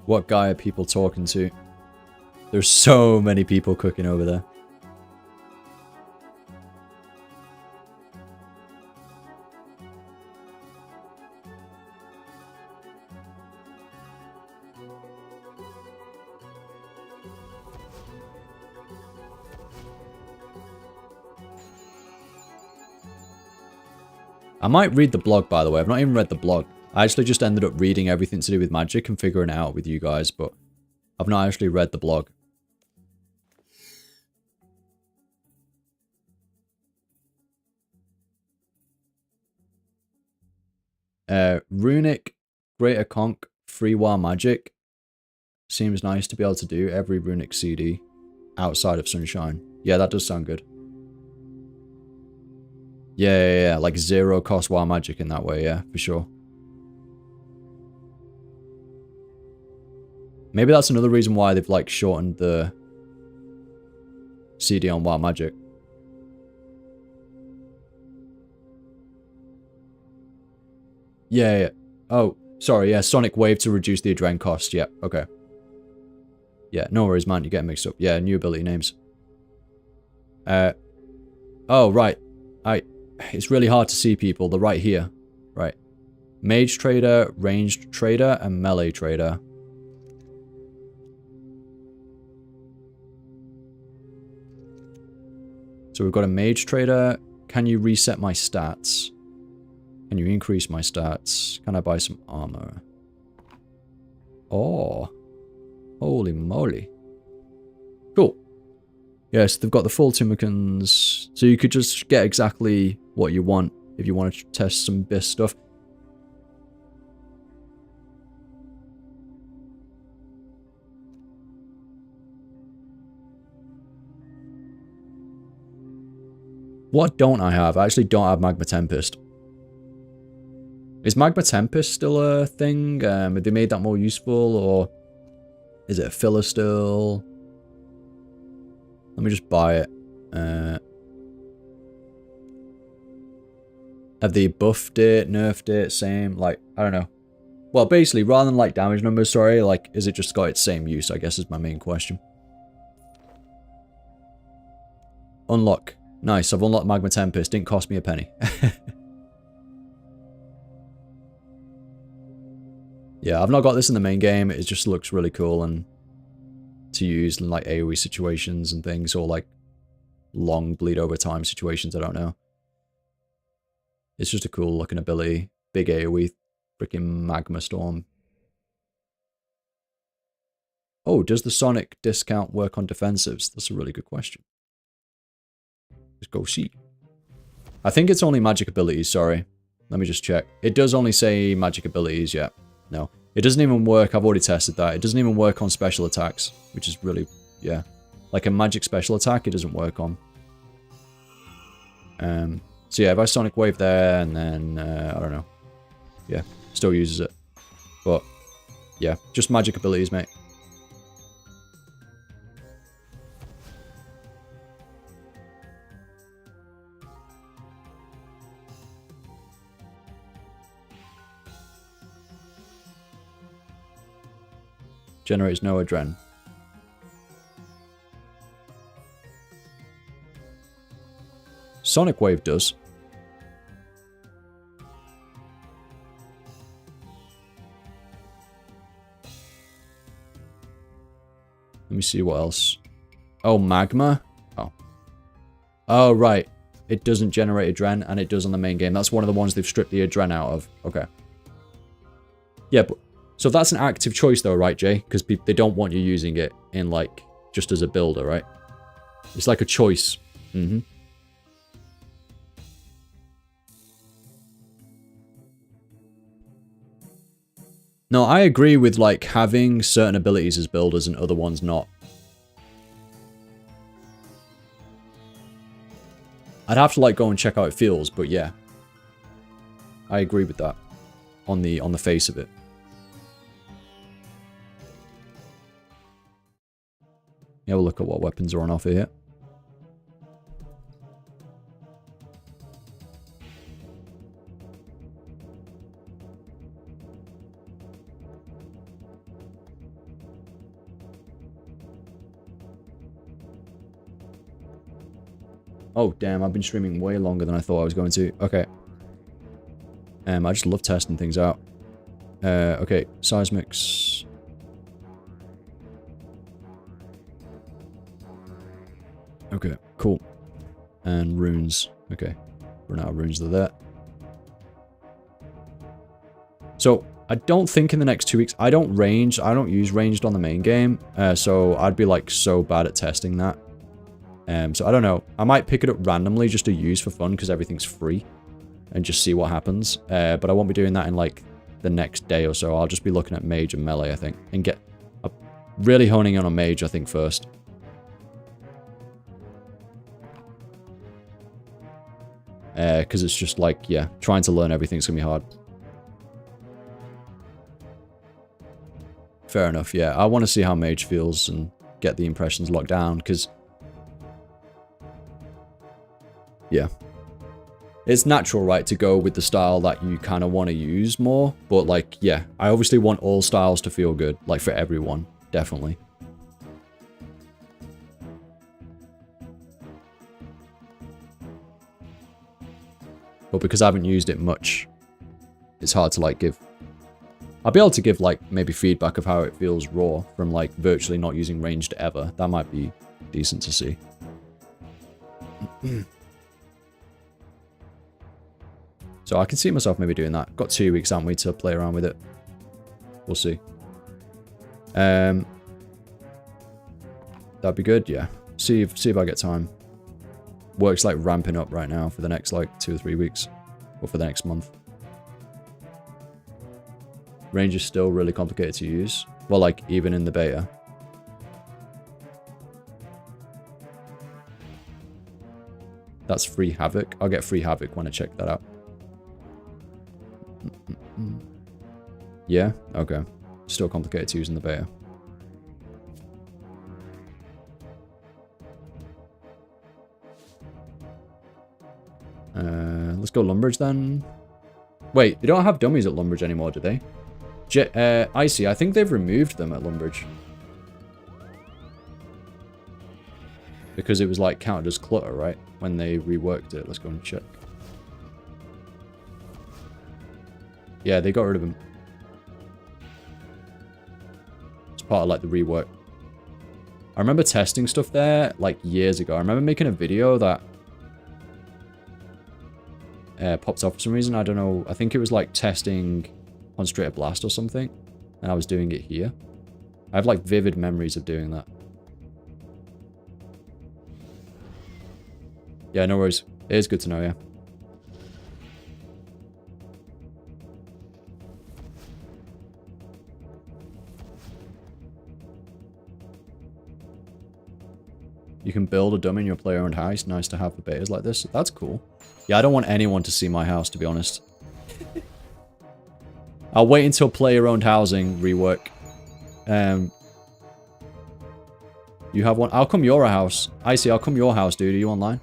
What guy are people talking to? There's so many people cooking over there. I might read the blog, by the way. I've not even read the blog. I actually just ended up reading everything to do with magic and figuring it out with you guys, but I've not actually read the blog. Runic, Greater Conch, Free War Magic. Seems nice to be able to do every runic CD outside of Sunshine. Yeah, that does sound good. Yeah, like zero cost war magic in that way, yeah, for sure. Maybe that's another reason why they've like shortened the CD on Wild Magic. Yeah. Oh, sorry, yeah, Sonic Wave to reduce the Adren cost. Yeah, okay. Yeah, no worries, man, you're getting mixed up. Yeah, new ability names. Oh, right. It's really hard to see people. They're right here. Right. Mage Trader, Ranged Trader, and Melee Trader. So we've got a Mage Trader. Can you reset my stats? Can you increase my stats? Can I buy some armor? Oh. Holy moly. Cool. Yes, they've got the full Timikins. So you could just get exactly what you want if you want to test some BIS stuff. What don't I have? I actually don't have Magma Tempest. Is Magma Tempest still a thing? Have they made that more useful, or is it a filler still? Let me just buy it. Have they buffed it, nerfed it, same? Like, I don't know. Well, basically, rather than like damage numbers, sorry, like, is it just got its same use, I guess is my main question. Unlock. Nice, I've unlocked Magma Tempest. Didn't cost me a penny. Yeah, I've not got this in the main game. It just looks really cool and to use in like AoE situations and things, or like long bleed over time situations, I don't know. It's just a cool looking ability. Big AoE, freaking Magma Storm. Oh, does the Sonic discount work on defensives? That's a really good question. Let's go see. I think it's only magic abilities, sorry. Let me just check. It does only say magic abilities, yeah. No. It doesn't even work, I've already tested that. It doesn't even work on special attacks, which is really, yeah. Like a magic special attack, it doesn't work on. So yeah, if I Sonic Wave there, and then, I don't know. Yeah, still uses it. But, yeah, just magic abilities, mate. Generates no adren. Sonic Wave does. Let me see what else. Oh, Magma? Oh. Oh, right. it doesn't generate adren, and it does on the main game. That's one of the ones they've stripped the adren out of. Okay. Yeah, but so that's an active choice though, right, Jay? Because they don't want you using it in like just as a builder, right? It's like a choice. Mm-hmm. No, I agree with like having certain abilities as builders and other ones not. I'd have to like go and check how it feels, but yeah. I agree with that on the face of it. Yeah, we'll look at what weapons are on offer here. Oh, damn, I've been streaming way longer than I thought I was going to. Okay. I just love testing things out. Okay, seismics. Okay, cool. And runes. Okay, run out of runes, they're there. So, I don't think in the next 2 weeks, I don't use ranged on the main game. So, I'd be like so bad at testing that. So I don't know. I might pick it up randomly just to use for fun because everything's free and just see what happens. But I won't be doing that in like the next day or so. I'll just be looking at mage and melee, I think, and really honing in on mage, I think, first. Because it's just like, yeah, trying to learn everything's gonna be hard. Fair enough, yeah. I want to see how mage feels and get the impressions locked down because yeah. It's natural, right, to go with the style that you kind of want to use more. But, like, yeah, I obviously want all styles to feel good. Like, for everyone. Definitely. But because I haven't used it much, it's hard to, like, give... I'll be able to give, like, maybe feedback of how it feels raw from, like, virtually not using ranged ever. That might be decent to see. So I can see myself maybe doing that. Got 2 weeks, haven't we, to play around with it. We'll see. That'd be good, yeah. See if I get time. Work's like ramping up right now for the next like 2 or 3 weeks. Or for the next month. Range is still really complicated to use. Well, like, even in the beta. That's free Havoc. I'll get free Havoc when I check that out. Yeah? Okay. Still complicated to use in the beta. Let's go Lumbridge then. Wait, they don't have dummies at Lumbridge anymore, do they? Icy, I think they've removed them at Lumbridge. Because it was like counted as clutter, right? When they reworked it. Let's go and check. Yeah, they got rid of them. It's part of like the rework. I remember testing stuff there like years ago. I remember making a video that popped off for some reason. I don't know. I think it was like testing Concentrated Blast or something. And I was doing it here. I have like vivid memories of doing that. Yeah, no worries. It is good to know, yeah. You can build a dummy in your player-owned house. Nice to have for betas like this. That's cool. Yeah, I don't want anyone to see my house, to be honest. I'll wait until player-owned housing rework. You have one? I'll come your house. Icy, I'll come your house, dude. Are you online?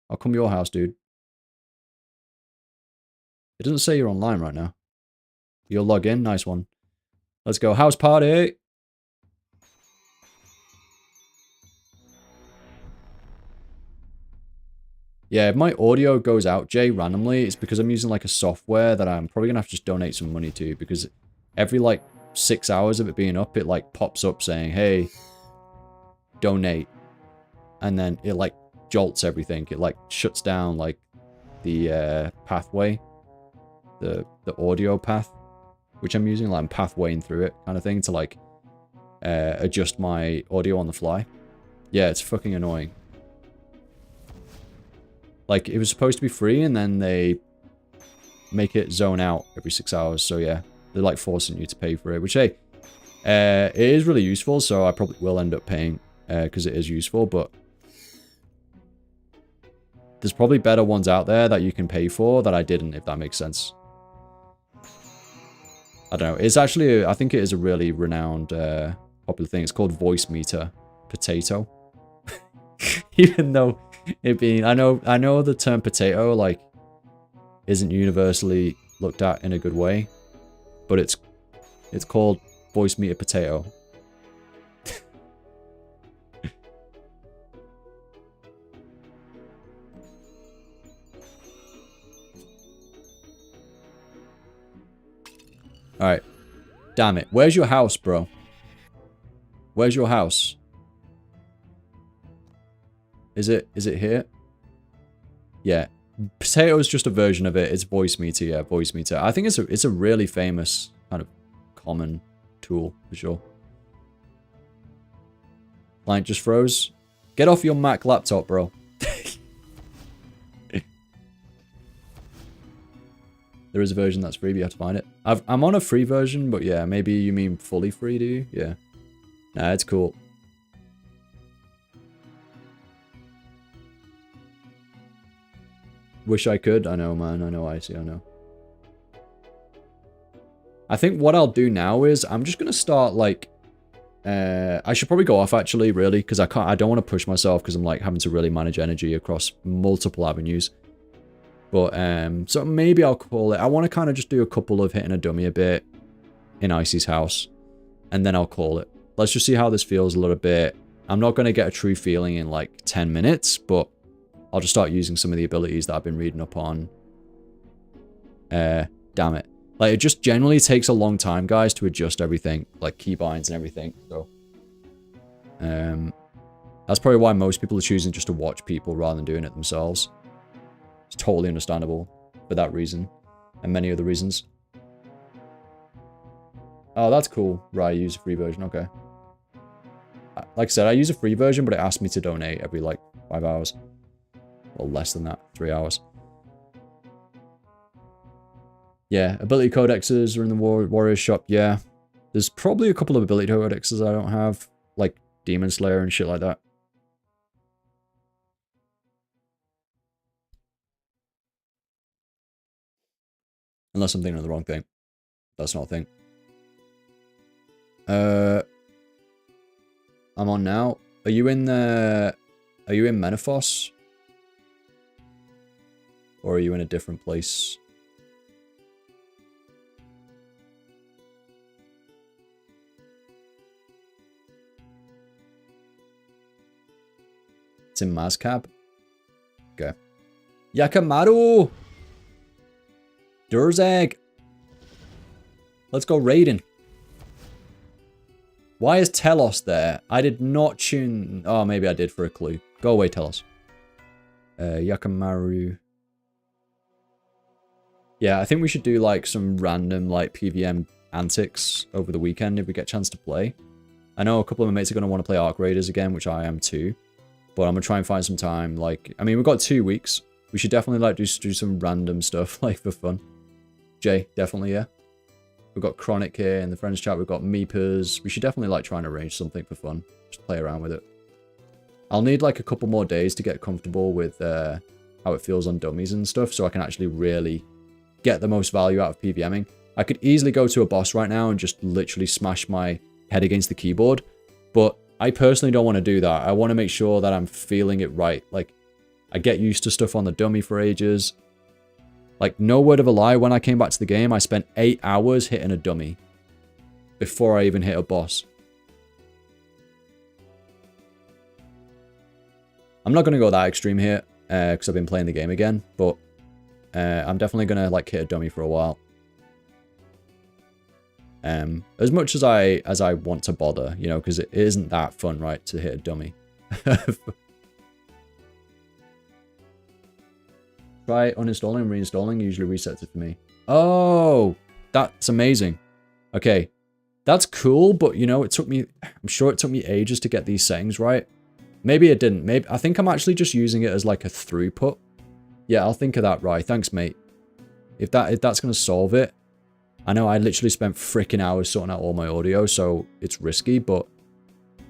I'll come your house, dude. It doesn't say you're online right now. You'll log in. Nice one. Let's go. House party. Yeah, if my audio goes out, Jay, randomly, it's because I'm using like a software that I'm probably gonna have to just donate some money to, because every like 6 hours of it being up, it like pops up saying, hey, donate. And then it like jolts everything. It like shuts down like the pathway, the audio path, which I'm using, like I'm pathwaying through it kind of thing to like adjust my audio on the fly. Yeah, it's fucking annoying. Like, it was supposed to be free, and then they make it zone out every 6 hours. So yeah, they're like forcing you to pay for it, which, hey, it is really useful, so I probably will end up paying because it is useful, but there's probably better ones out there that you can pay for that I didn't, if that makes sense. I don't know. It's actually, I think it is a really renowned, popular thing. It's called Voice Meter Potato. Even though it being, I know the term potato, like, isn't universally looked at in a good way, but it's called Voice Meter Potato. Alright. Damn it. Where's your house, bro? Where's your house? Is it here? Yeah. Potato is just a version of it. It's Voice Meter, yeah, Voice Meter. I think it's a really famous, kind of common tool, for sure. Client just froze. Get off your Mac laptop, bro. There is a version that's free, but you have to find it. I'm on a free version, but yeah, maybe you mean fully free, do you? Yeah. Nah, it's cool. Wish I could. I know, man. I know, Icy. I know. I think what I'll do now is I'm just going to start, like... I should probably go off, actually, really, because I don't want to push myself, because I'm, like, having to really manage energy across multiple avenues. But, so maybe I'll call it... I want to kind of just do a couple of hitting a dummy a bit in Icy's house, and then I'll call it. Let's just see how this feels a little bit. I'm not going to get a true feeling in, like, 10 minutes, but I'll just start using some of the abilities that I've been reading up on. Damn it. Like, it just generally takes a long time, guys, to adjust everything, like keybinds and everything, so... that's probably why most people are choosing just to watch people rather than doing it themselves. It's totally understandable for that reason, and many other reasons. Oh, that's cool. Right, use a free version, okay. Like I said, I use a free version, but it asked me to donate every, like, 5 hours. Well, less than that, 3 hours. Yeah, ability codexes are in the Warriors shop, yeah. There's probably a couple of ability codexes I don't have, like Demon Slayer and shit like that. Unless I'm thinking of the wrong thing. That's not a thing. I'm on now. Are you in Menethos? Or are you in a different place? It's in Mazcab? Okay. Yakamaru! Durzag! Let's go raiding. Why is Telos there? I did not tune... Oh, maybe I did for a clue. Go away, Telos. Yakamaru. Yeah, I think we should do, like, some random, like, PVM antics over the weekend if we get a chance to play. I know a couple of my mates are going to want to play Arc Raiders again, which I am too. But I'm going to try and find some time, like... I mean, we've got 2 weeks. We should definitely, like, do some random stuff, like, for fun. Jay, definitely, yeah. We've got Chronic here in the friends chat. We've got Meepers. We should definitely, like, try and arrange something for fun. Just play around with it. I'll need, like, a couple more days to get comfortable with how it feels on dummies and stuff, so I can actually really get the most value out of PVMing. I could easily go to a boss right now and just literally smash my head against the keyboard, but I personally don't want to do that. I want to make sure that I'm feeling it right. Like, I get used to stuff on the dummy for ages. Like, no word of a lie, when I came back to the game, I spent 8 hours hitting a dummy before I even hit a boss. I'm not going to go that extreme here, because I've been playing the game again, but I'm definitely going to, like, hit a dummy for a while. As much as I want to bother, you know, because it isn't that fun, right, to hit a dummy. Try uninstalling and reinstalling. Usually resets it for me. Oh, that's amazing. Okay. That's cool, but you know, I'm sure it took me ages to get these settings right. Maybe it didn't. Maybe I think I'm actually just using it as like a throughput. Yeah, I'll think of that, right. Thanks, mate. If that's going to solve it. I know I literally spent freaking hours sorting out all my audio, so it's risky, but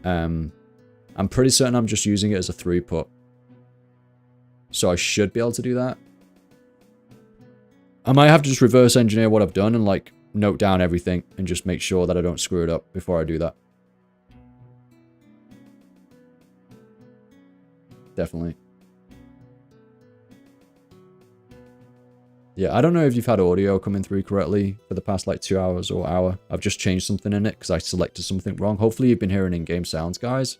I'm pretty certain I'm just using it as a throughput. So I should be able to do that. I might have to just reverse engineer what I've done and like note down everything and just make sure that I don't screw it up before I do that. Definitely. Yeah, I don't know if you've had audio coming through correctly for the past like 2 hours or hour. I've just changed something in it because I selected something wrong. Hopefully you've been hearing in-game sounds, guys.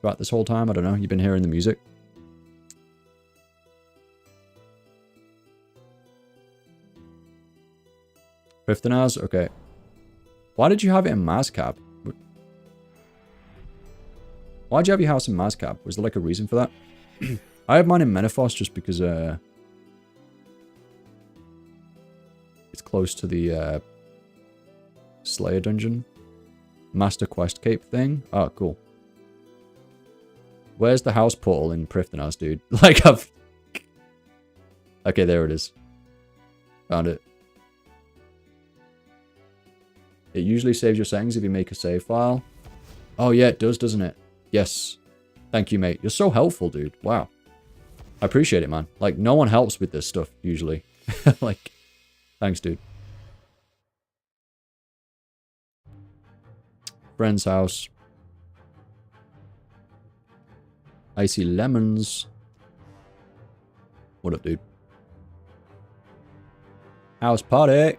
Throughout this whole time, I don't know. You've been hearing the music. Priftanaz? Okay. Why did you have it in Mazcab? Why'd you have your house in Mazcab? Was there like a reason for that? I have mine in Menethos just because it's close to the Slayer dungeon. Master Quest Cape thing. Oh, cool. Where's the house portal in Priftanaz, dude? Like I've... Okay, there it is. Found it. It usually saves your settings if you make a save file. Oh yeah, it does, doesn't it? Yes. Thank you, mate. You're so helpful, dude. Wow. I appreciate it, man. Like, no one helps with this stuff, usually. Like, thanks, dude. Friend's house. Icy lemons. What up, dude? House party.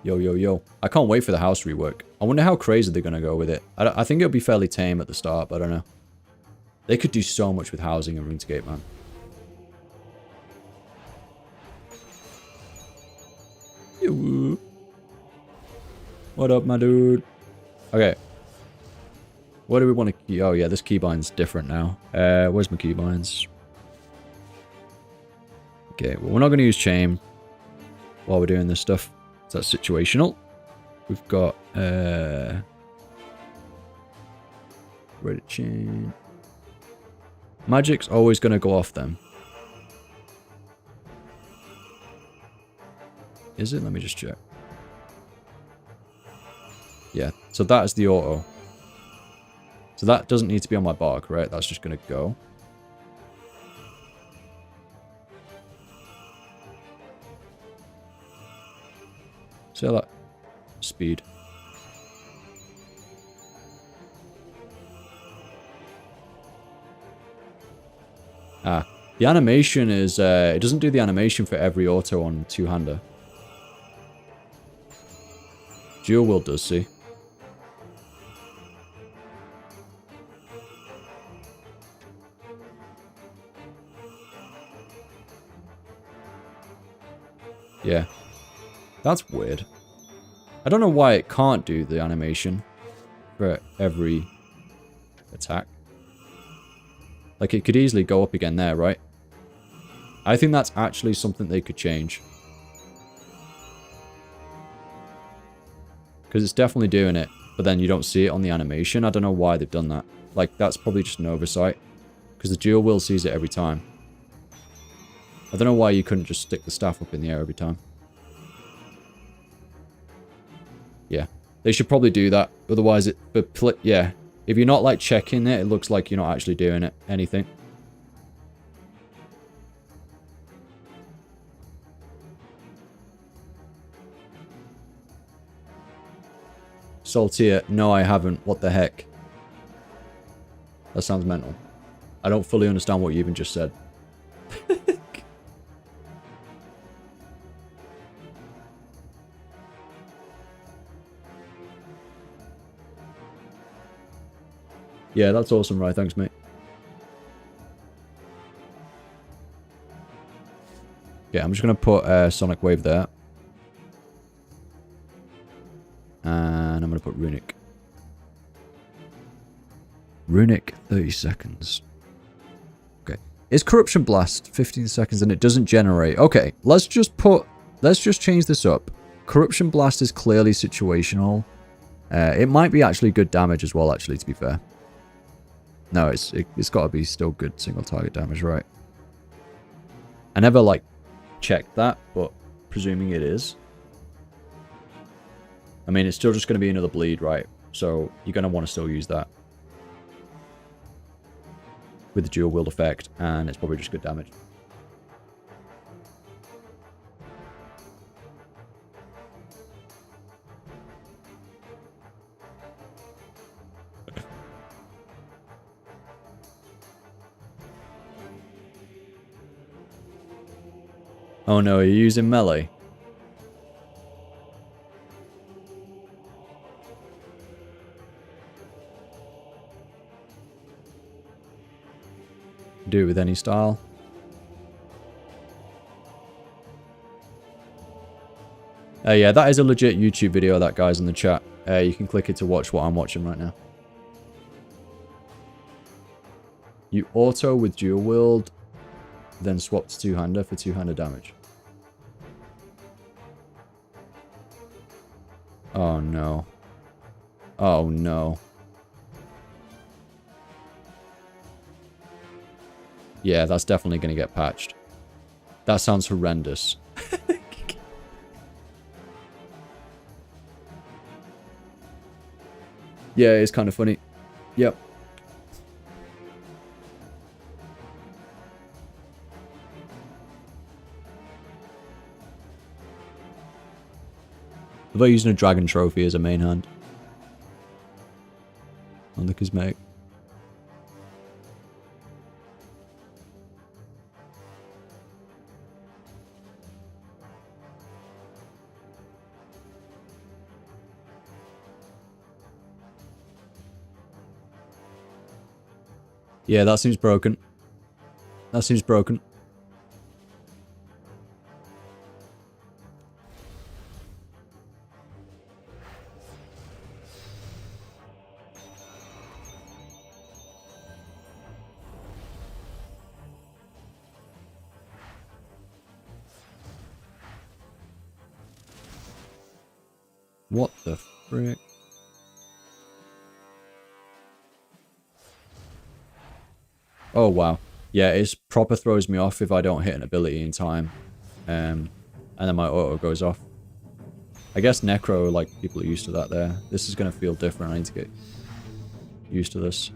Yo, yo, yo. I can't wait for the house rework. I wonder how crazy they're going to go with it. I think it'll be fairly tame at the start, but I don't know. They could do so much with housing in RuneScape, man. Yo. What up, my dude? Okay. What do we want to key? Oh, yeah, this keybind's different now. Where's my keybinds? Okay, well, we're not going to use chain while we're doing this stuff. So that's situational. We've got Reddit chain. Magic's always going to go off them. Is it? Let me just check. Yeah, so that is the auto. So that doesn't need to be on my bar, correct? That's just going to go. See how that speed. Ah, the animation is, it doesn't do the animation for every auto on two-hander. Dual Will does, see. Yeah. That's weird. I don't know why it can't do the animation for every attack. Like, it could easily go up again there, right? I think that's actually something they could change. Because it's definitely doing it, but then you don't see it on the animation. I don't know why they've done that. Like, that's probably just an oversight. Because the dual will sees it every time. I don't know why you couldn't just stick the staff up in the air every time. Yeah, they should probably do that. Otherwise, yeah, if you're not like checking it, it looks like you're not actually doing it. Anything. Saltier, no, I haven't. What the heck? That sounds mental. I don't fully understand what you even just said. Yeah, that's awesome, right? Thanks, mate. Yeah, I'm just going to put Sonic Wave there. And I'm going to put Runic. Runic, 30 seconds. Okay. Is Corruption Blast 15 seconds and it doesn't generate? Okay, let's just change this up. Corruption Blast is clearly situational. It might be actually good damage as well, actually, to be fair. No, it's got to be still good single target damage, right? I never, like, checked that, but presuming it is. I mean, it's still just going to be another bleed, right? So you're going to want to still use that. With the dual wield effect, and it's probably just good damage. Oh no, you're using melee. Do it with any style. Yeah, that is a legit YouTube video, that guy's in the chat. You can click it to watch what I'm watching right now. You auto with dual wield, then swap to two-hander for two-hander damage. Oh no. Oh no. Yeah, that's definitely going to get patched. That sounds horrendous. Yeah, it's kind of funny. Yep. What about using a dragon trophy as a main hand? On the cosmetic. Yeah, that seems broken. That seems broken. What the frick? Oh, wow. Yeah, it proper throws me off if I don't hit an ability in time. And then my auto goes off. I guess Necro, like, people are used to that there. This is going to feel different. I need to get used to this.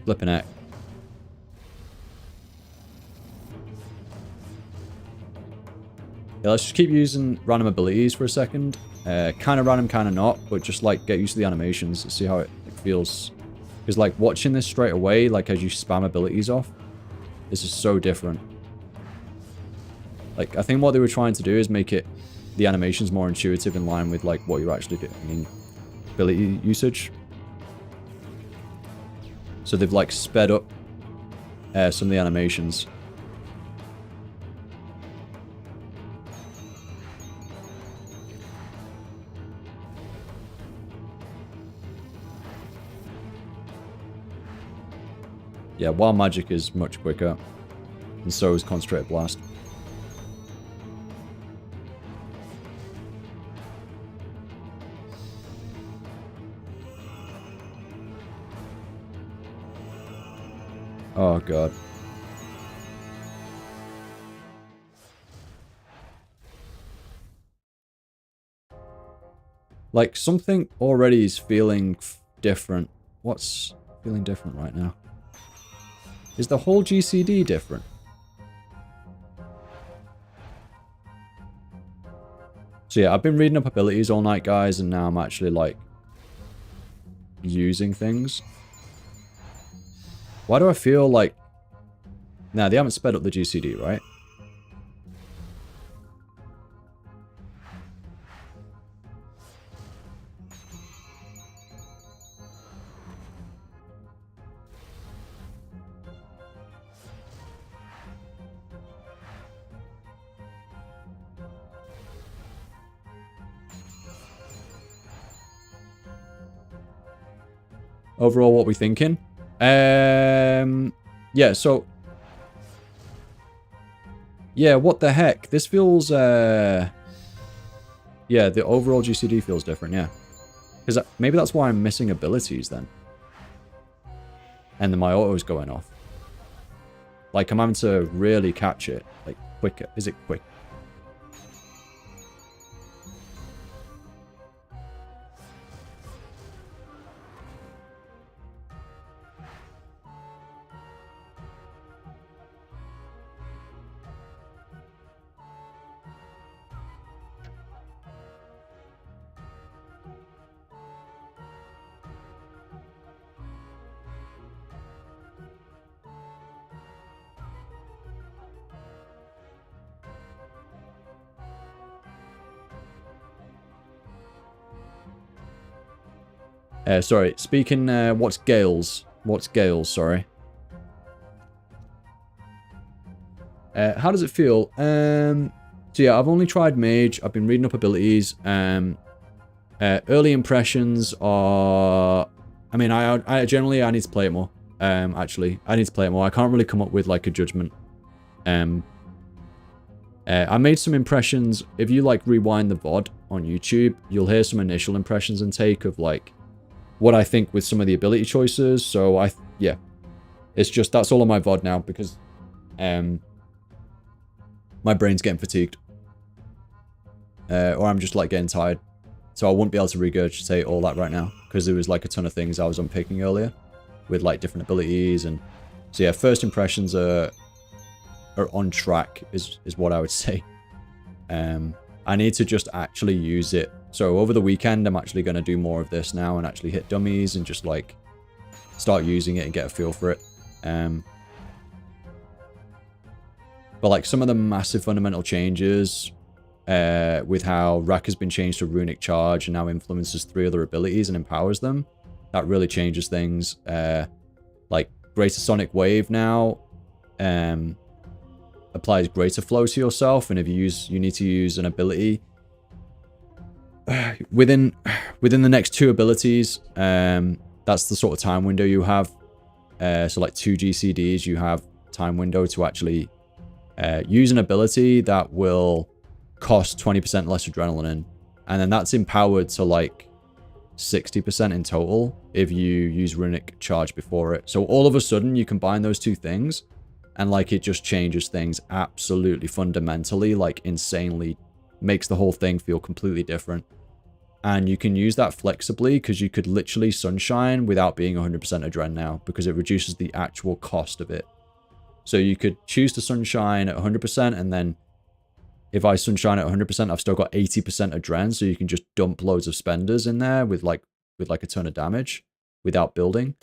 Flipping heck. Yeah, let's just keep using random abilities for a second. Kind of random, kind of not, but just like get used to the animations and see how it feels. Because like watching this straight away, like as you spam abilities off, this is so different. Like I think what they were trying to do is make it the animations more intuitive in line with like what you're actually doing in ability usage. So they've like sped up some of the animations. Yeah, Wild Magic is much quicker, and so is Concentrated Blast. Oh god. Like, something already is feeling different. What's feeling different right now? Is the whole GCD different? So yeah, I've been reading up abilities all night, guys, and now I'm actually, like, using things. Why do I feel like... Nah, they haven't sped up the GCD, right? overall, what we're thinking. Yeah, so... Yeah, what the heck? This feels, yeah, the overall GCD feels different, yeah. Because maybe that's why I'm missing abilities then. And then my auto's going off. Like, I'm having to really catch it. Like, quicker. Is it quick? Sorry, speaking, what's Gales? What's Gales, sorry. How does it feel? So yeah, I've only tried Mage. I've been reading up abilities. Early impressions are... I mean, I generally, I need to play it more. Actually, I need to play it more. I can't really come up with, like, a judgment. I made some impressions. If you, like, rewind the VOD on YouTube, you'll hear some initial impressions and take of, like, what I think with some of the ability choices. So yeah, it's just, that's all on my VOD now because my brain's getting fatigued. Or I'm just like getting tired. So I wouldn't be able to regurgitate all that right now because there was like a ton of things I was unpicking earlier with like different abilities. And so yeah, first impressions are on track is what I would say. I need to just actually use it. So over the weekend, I'm actually going to do more of this now and actually hit dummies and just like start using it and get a feel for it. But like some of the massive fundamental changes with how Rack has been changed to runic charge and now influences 3 other abilities and empowers them, that really changes things. Like Greater Sonic Wave now applies greater flow to yourself, and if you need to use an ability within the next 2 abilities, that's the sort of time window you have. So like 2 GCDs, you have time window to actually use an ability that will cost 20% less adrenaline, and then that's empowered to like 60% in total if you use runic charge before it. So all of a sudden you combine those 2 things and like it just changes things absolutely fundamentally, like insanely, makes the whole thing feel completely different. And you can use that flexibly because you could literally sunshine without being 100% adren now because it reduces the actual cost of it. So you could choose to sunshine at 100%, and then if I sunshine at 100%, I've still got 80% adren, so you can just dump loads of spenders in there with like a ton of damage without building.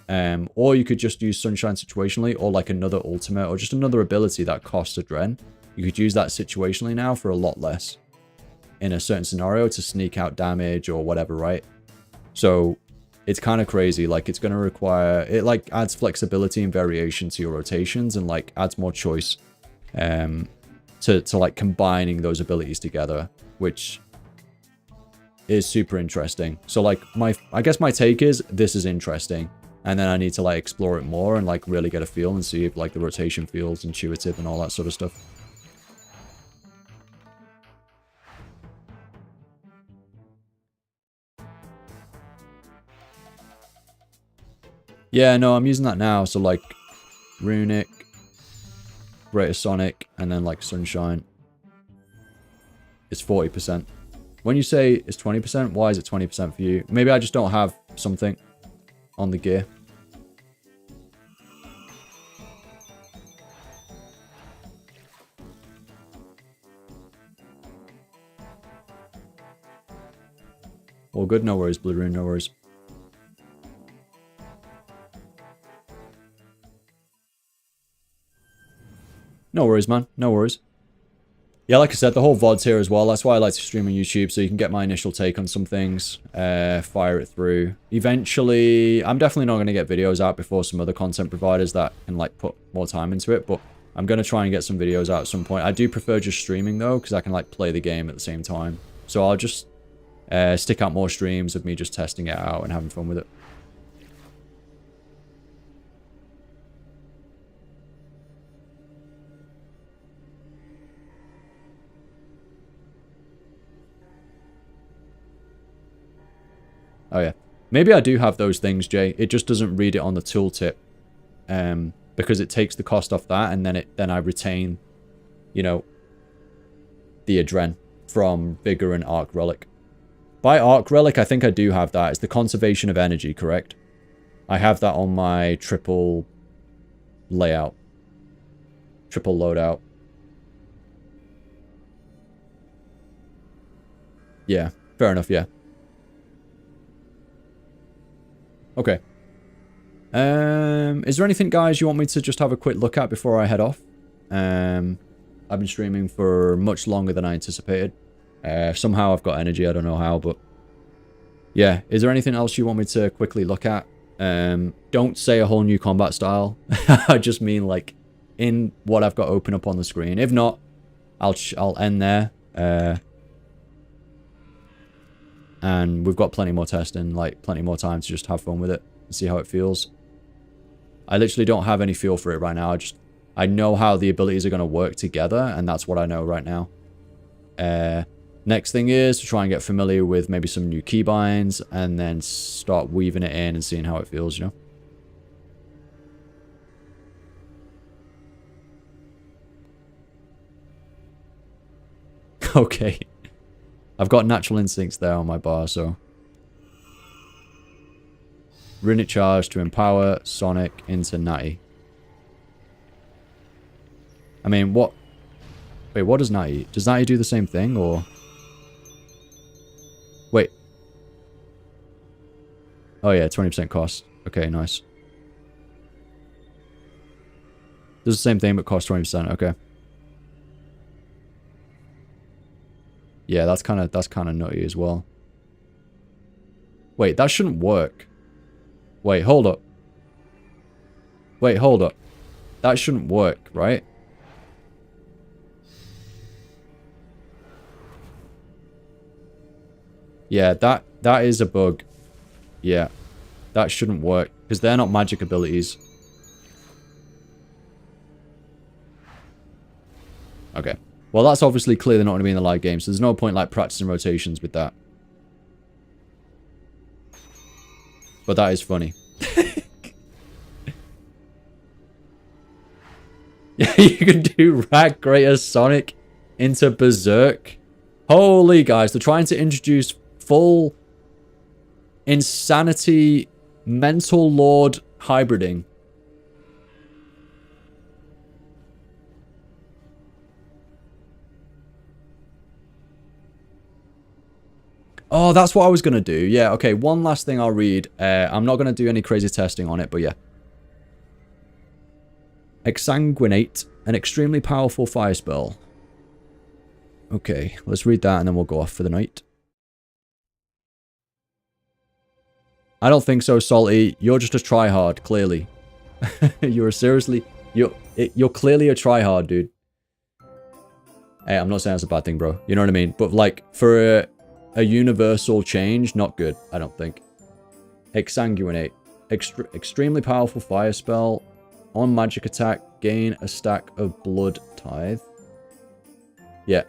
Or you could just use sunshine situationally, or like another ultimate, or just another ability that costs adren. You could use that situationally now for a lot less in a certain scenario to sneak out damage or whatever, right? So it's kind of crazy. Like it's going to require, it like adds flexibility and variation to your rotations and like adds more choice to like combining those abilities together, which is super interesting. So like I guess my take is this is interesting, and then I need to like explore it more and like really get a feel and see if like the rotation feels intuitive and all that sort of stuff. Yeah, no, I'm using that now. So like runic, Greater Sonic, and then like sunshine. It's 40%. When you say it's 20%, why is it 20% for you? Maybe I just don't have something on the gear. All good, no worries, Blue Rune, no worries. No worries, man. No worries. Yeah, like I said, the whole VOD's here as well. That's why I like to stream on YouTube, so you can get my initial take on some things, fire it through. Eventually, I'm definitely not going to get videos out before some other content providers that can like put more time into it, but I'm going to try and get some videos out at some point. I do prefer just streaming though, because I can like play the game at the same time. So I'll just stick out more streams of me just testing it out and having fun with it. Oh, yeah. Maybe I do have those things, Jay. It just doesn't read it on the tooltip. Because it takes the cost off that, and then I retain, you know, the Adren from Vigor and Arc Relic. By Arc Relic, I think I do have that. It's the conservation of energy, correct? I have that on my triple layout. Triple loadout. Yeah, fair enough, yeah. Okay. Is there anything, guys, you want me to just have a quick look at before I head off? I've been streaming for much longer than I anticipated. Somehow I've got energy, I don't know how, but... Yeah, is there anything else you want me to quickly look at? Don't say a whole new combat style. I just mean, like, in what I've got open up on the screen. If not, I'll end there. And we've got plenty more testing, like, plenty more time to just have fun with it and see how it feels. I literally don't have any feel for it right now. I know how the abilities are going to work together, and that's what I know right now. Next thing is to try and get familiar with maybe some new keybinds, and then start weaving it in and seeing how it feels, you know? Okay. I've got natural instincts there on my bar, so... Runic charge to empower Sonic into Natty. I mean, what... Wait, what does Natty... Does Natty do the same thing, or... Wait. Oh yeah, 20% cost. Okay, nice. Does the same thing, but costs 20%. Okay. Yeah, that's kind of nutty as well. Wait, that shouldn't work. Wait, hold up. Wait, hold up. That shouldn't work, right? Yeah, that is a bug. Yeah. That shouldn't work, because they're not magic abilities. Okay. Well, that's obviously clearly not going to be in the live game, so there's no point, like, practicing rotations with that. But that is funny. Yeah, you can do Rag Greater Sonic into Berserk. Holy guys, they're trying to introduce full insanity mental lord hybriding. Oh, that's what I was going to do. Yeah, okay, one last thing I'll read. I'm not going to do any crazy testing on it, but yeah. Exsanguinate, an extremely powerful fire spell. Okay, let's read that and then we'll go off for the night. I don't think so, Salty. You're just a tryhard, clearly. You're clearly a tryhard, dude. Hey, I'm not saying that's a bad thing, bro. You know what I mean? But like, for a universal change, not good, I don't think. Exsanguinate. Extremely powerful fire spell. On magic attack, gain a stack of blood tithe. Yeah.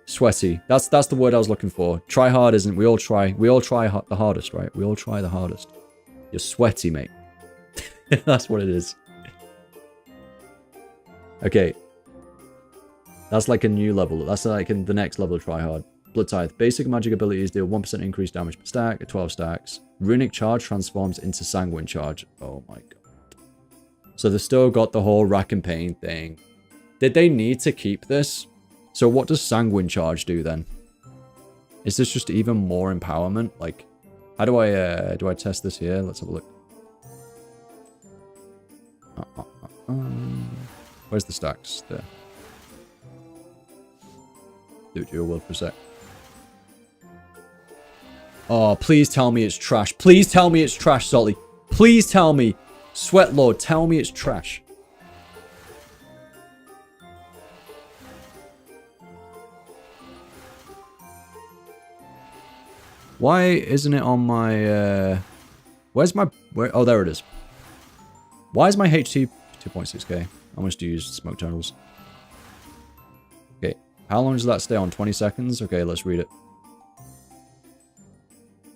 Sweaty. That's the word I was looking for. Try hard isn't. We all try the hardest, right? We all try the hardest. You're sweaty, mate. That's what it is. Okay. That's like a new level. That's like in the next level of try hard. Blood tithe. Basic magic abilities deal 1% increased damage per stack at 12 stacks. Runic charge transforms into sanguine charge. Oh my god. So they've still got the whole rack and pain thing. Did they need to keep this? So what does sanguine charge do then? Is this just even more empowerment? Like, how do I test this here? Let's have a look. Where's the stacks? There. Do a world for a sec. Oh, please tell me it's trash. Please tell me it's trash, Salty. Please tell me. Sweat Lord, tell me it's trash. Why isn't it on my, where's my, oh, there it is. Why is my HT 2.6k? I must use smoke tunnels. Okay, how long does that stay on? 20 seconds? Okay, let's read it.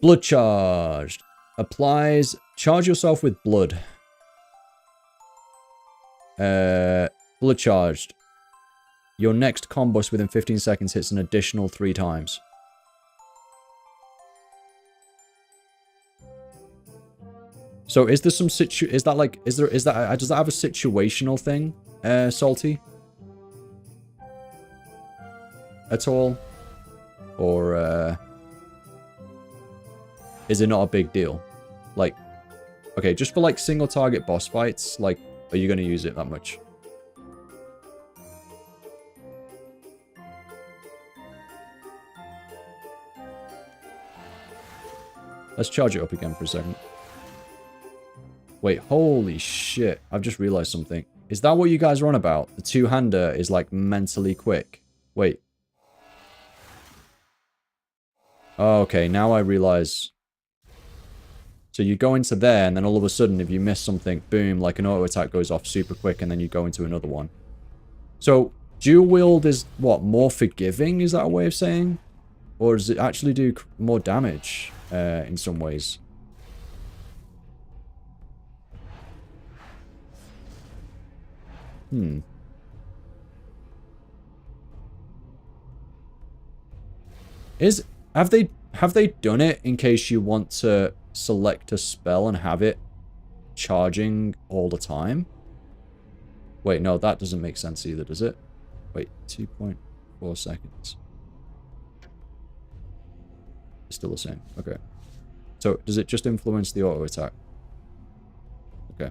Blood charged. Applies. Charge yourself with blood. Blood charged. Your next combust within 15 seconds hits an additional 3 times. So is there some does that have a situational thing, Salty? At all? Or, is it not a big deal? Like, okay, just for like single target boss fights, like, are you going to use it that much? Let's charge it up again for a second. Wait, holy shit. I've just realized something. Is that what you guys are on about? The two-hander is like mentally quick. Wait. Oh, okay, now I realize. So you go into there, and then all of a sudden, if you miss something, boom, like an auto attack goes off super quick, and then you go into another one. So, dual wield is, what, more forgiving? Is that a way of saying? Or does it actually do more damage in some ways? Have they done it in case you want to select a spell and have it charging all the time? Wait, no, that doesn't make sense either, does it? Wait, 2.4 seconds. It's still the same. Okay. So, does it just influence the auto attack? Okay.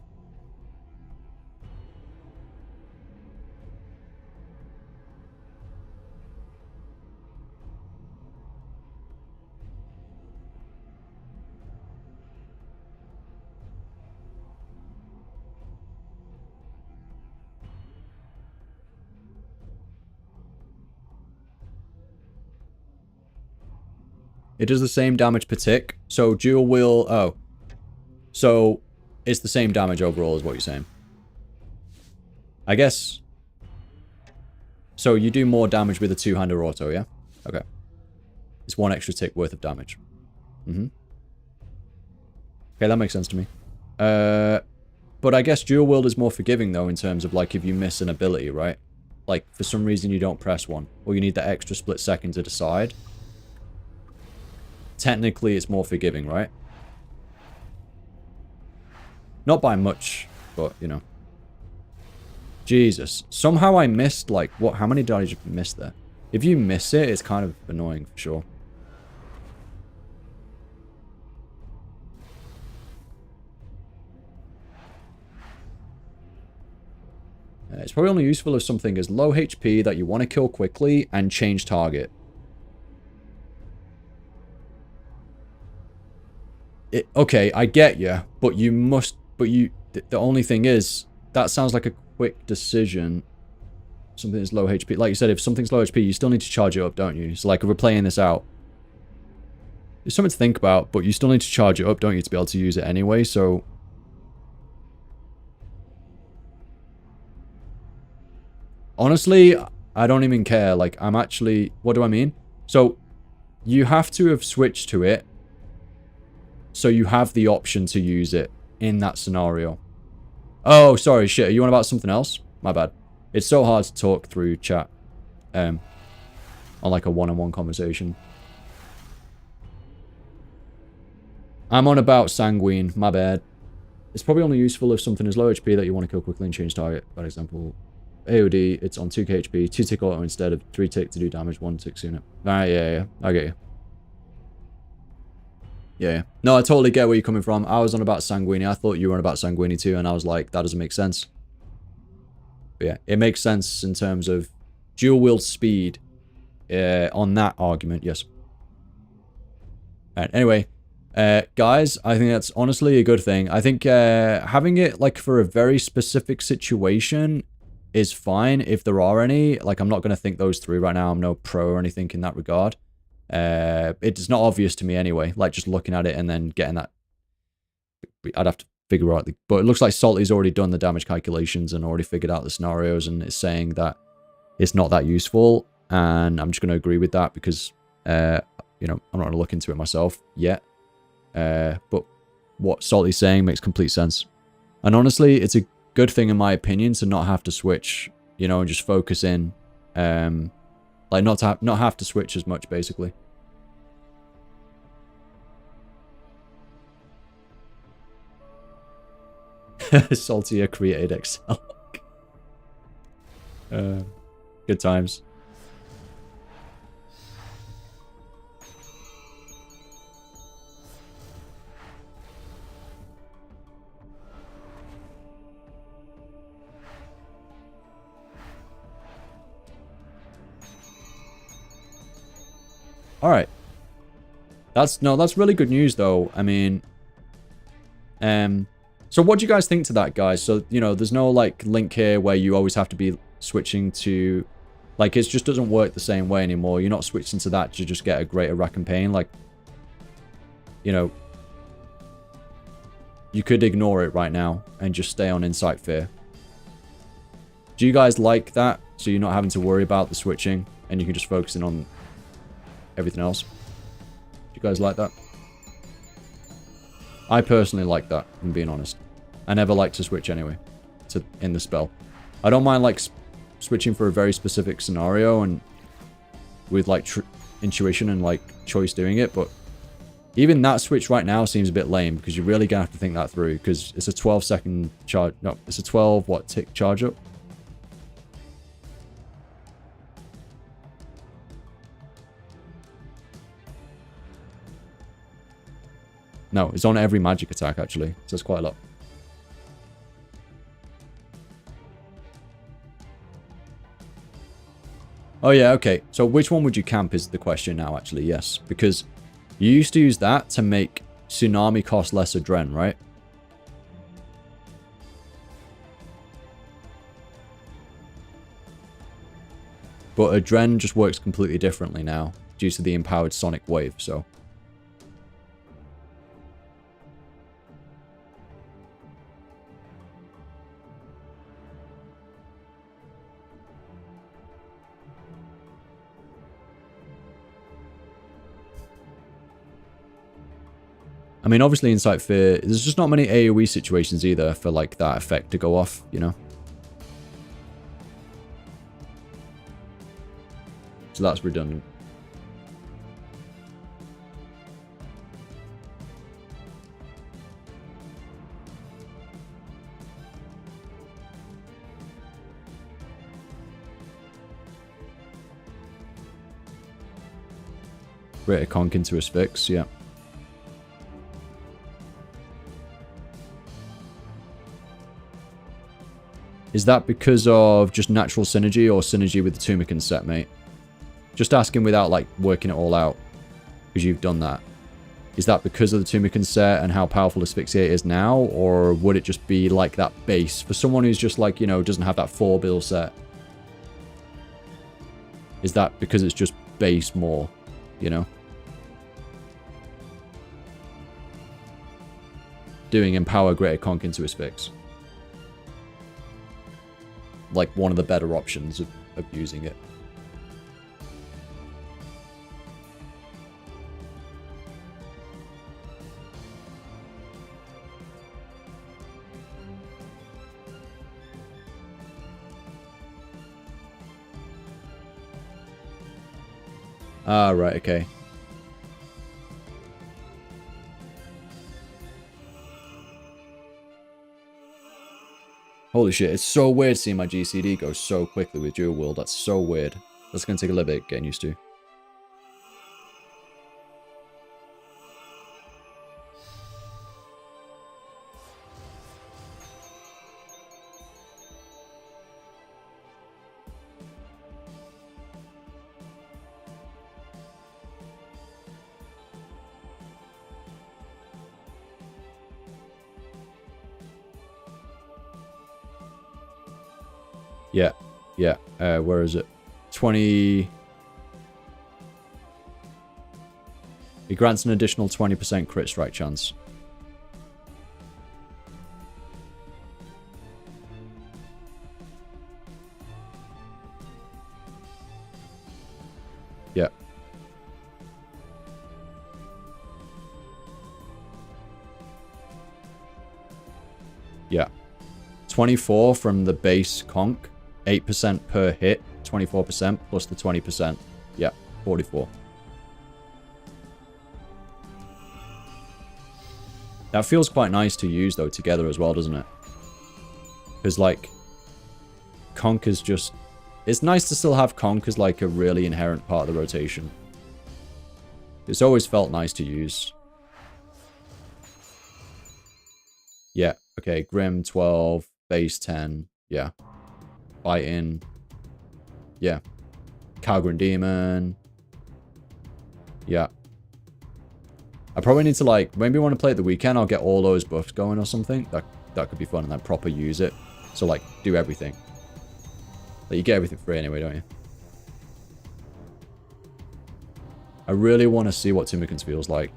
It does the same damage per tick. So dual wield... Oh. So it's the same damage overall is what you're saying. I guess... So you do more damage with a two-hander auto, yeah? Okay. It's 1 extra tick worth of damage. Okay, that makes sense to me. But I guess dual wield is more forgiving, though, in terms of, like, if you miss an ability, right? Like, for some reason you don't press one. Or you need that extra split second to decide. Technically, it's more forgiving, right? Not by much, but, you know. Jesus. Somehow I missed, like, what? How many did I just miss there? If you miss it, it's kind of annoying, for sure. It's probably only useful if something is low HP that you want to kill quickly and change target. Okay, I get you, but you must... But you... The only thing is, that sounds like a quick decision. Something is low HP. Like you said, if something's low HP, you still need to charge it up, don't you? So, like, if we're playing this out, there's something to think about, but you still need to charge it up, don't you, to be able to use it anyway, so... Honestly, I don't even care. Like, I'm actually... What do I mean? So, you have to have switched to it, so you have the option to use it in that scenario. Oh, sorry, shit. Are you on about something else? My bad. It's so hard to talk through chat. On like a one-on-one conversation. I'm on about Sanguine. My bad. It's probably only useful if something is low HP that you want to kill quickly and change target. For example, AOD, it's on 2k HP, 2 tick auto instead of 3 tick to do damage, 1 tick sooner. Alright, yeah, I get you. Yeah. No, I totally get where you're coming from. I was on about Sanguini. I thought you were on about Sanguini too, and I was like, that doesn't make sense. But yeah, it makes sense in terms of dual wield speed on that argument, yes. Alright, anyway, guys, I think that's honestly a good thing. I think having it like for a very specific situation is fine if there are any. Like, I'm not going to think those through right now. I'm no pro or anything in that regard. It's not obvious to me anyway, like just looking at it and then getting that. I'd have to figure out, but it looks like Salty's already done the damage calculations and already figured out the scenarios and is saying that it's not that useful, and I'm just going to agree with that because, you know, I'm not going to look into it myself yet. But what Salty's saying makes complete sense. And honestly, it's a good thing in my opinion to not have to switch, you know, and just focus in. Like not have to switch as much, basically. Saltier created Excel. Good times. All right. That's really good news though. I mean, so what do you guys think to that, guys? So, you know, there's no like link here where you always have to be switching to, like, it just doesn't work the same way anymore. You're not switching to that to just get a greater rack and pain. Like, you know, you could ignore it right now and just stay on Insight Fear. Do you guys like that? So you're not having to worry about the switching and you can just focus in on everything else. Do you guys like that? I personally like that, if I'm being honest. I never like to switch anyway in the spell. I don't mind like switching for a very specific scenario and with like intuition and like choice doing it, but even that switch right now seems a bit lame because you're really gonna have to think that through because it's a 12-second charge. No, it's a 12 tick charge up. No, it's on every magic attack, actually. So it's quite a lot. Oh, yeah, okay. So which one would you camp is the question now, actually. Yes, because you used to use that to make Tsunami cost less Adren, right? But Adren just works completely differently now due to the empowered Sonic Wave, so... I mean, obviously, Insight Fear, there's just not many AoE situations either for, like, that effect to go off, you know? So that's redundant. Greater conk into his fix, yeah. Is that because of just natural synergy or synergy with the Tumican set, mate? Just asking without, like, working it all out. Because you've done that. Is that because of the Tumican set and how powerful Asphyxiate is now? Or would it just be, like, that base? For someone who's just, like, you know, doesn't have that 4-bill set. Is that because it's just base more, you know? Doing Empower Greater Conk into his fix. Like, one of the better options of using it. Ah, right, okay. Holy shit, it's so weird seeing my GCD go so quickly with Dual Wield. That's so weird. That's going to take a little bit getting used to. Yeah, yeah. Where is it? 20... It grants an additional 20% crit strike chance. Yeah. Yeah. 24 from the base conch. 8% per hit. 24% plus the 20%. Yeah, 44. That feels quite nice to use, though, together as well, doesn't it? Because, like, conch is just... It's nice to still have conch as, like, a really inherent part of the rotation. It's always felt nice to use. Yeah, okay. Grim, 12. Base, 10. Yeah. Fighting. Yeah. Calgren Demon. Yeah. I probably need to, like, maybe want to play at the weekend. I'll get all those buffs going or something. That could be fun, and then proper use it. So, like, do everything. Like, you get everything free anyway, don't you? I really want to see what Timikins feels like.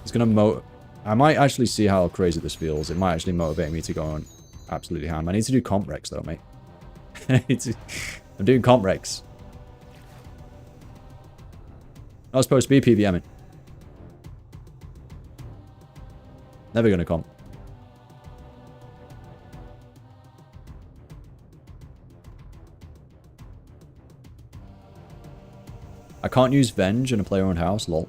It's gonna I might actually see how crazy this feels. It might actually motivate me to go on absolutely ham. I need to do comp recs though, mate. I'm doing comp recs. Not supposed to be PVMing. Never gonna comp. I can't use Venge in a player-owned house, lol.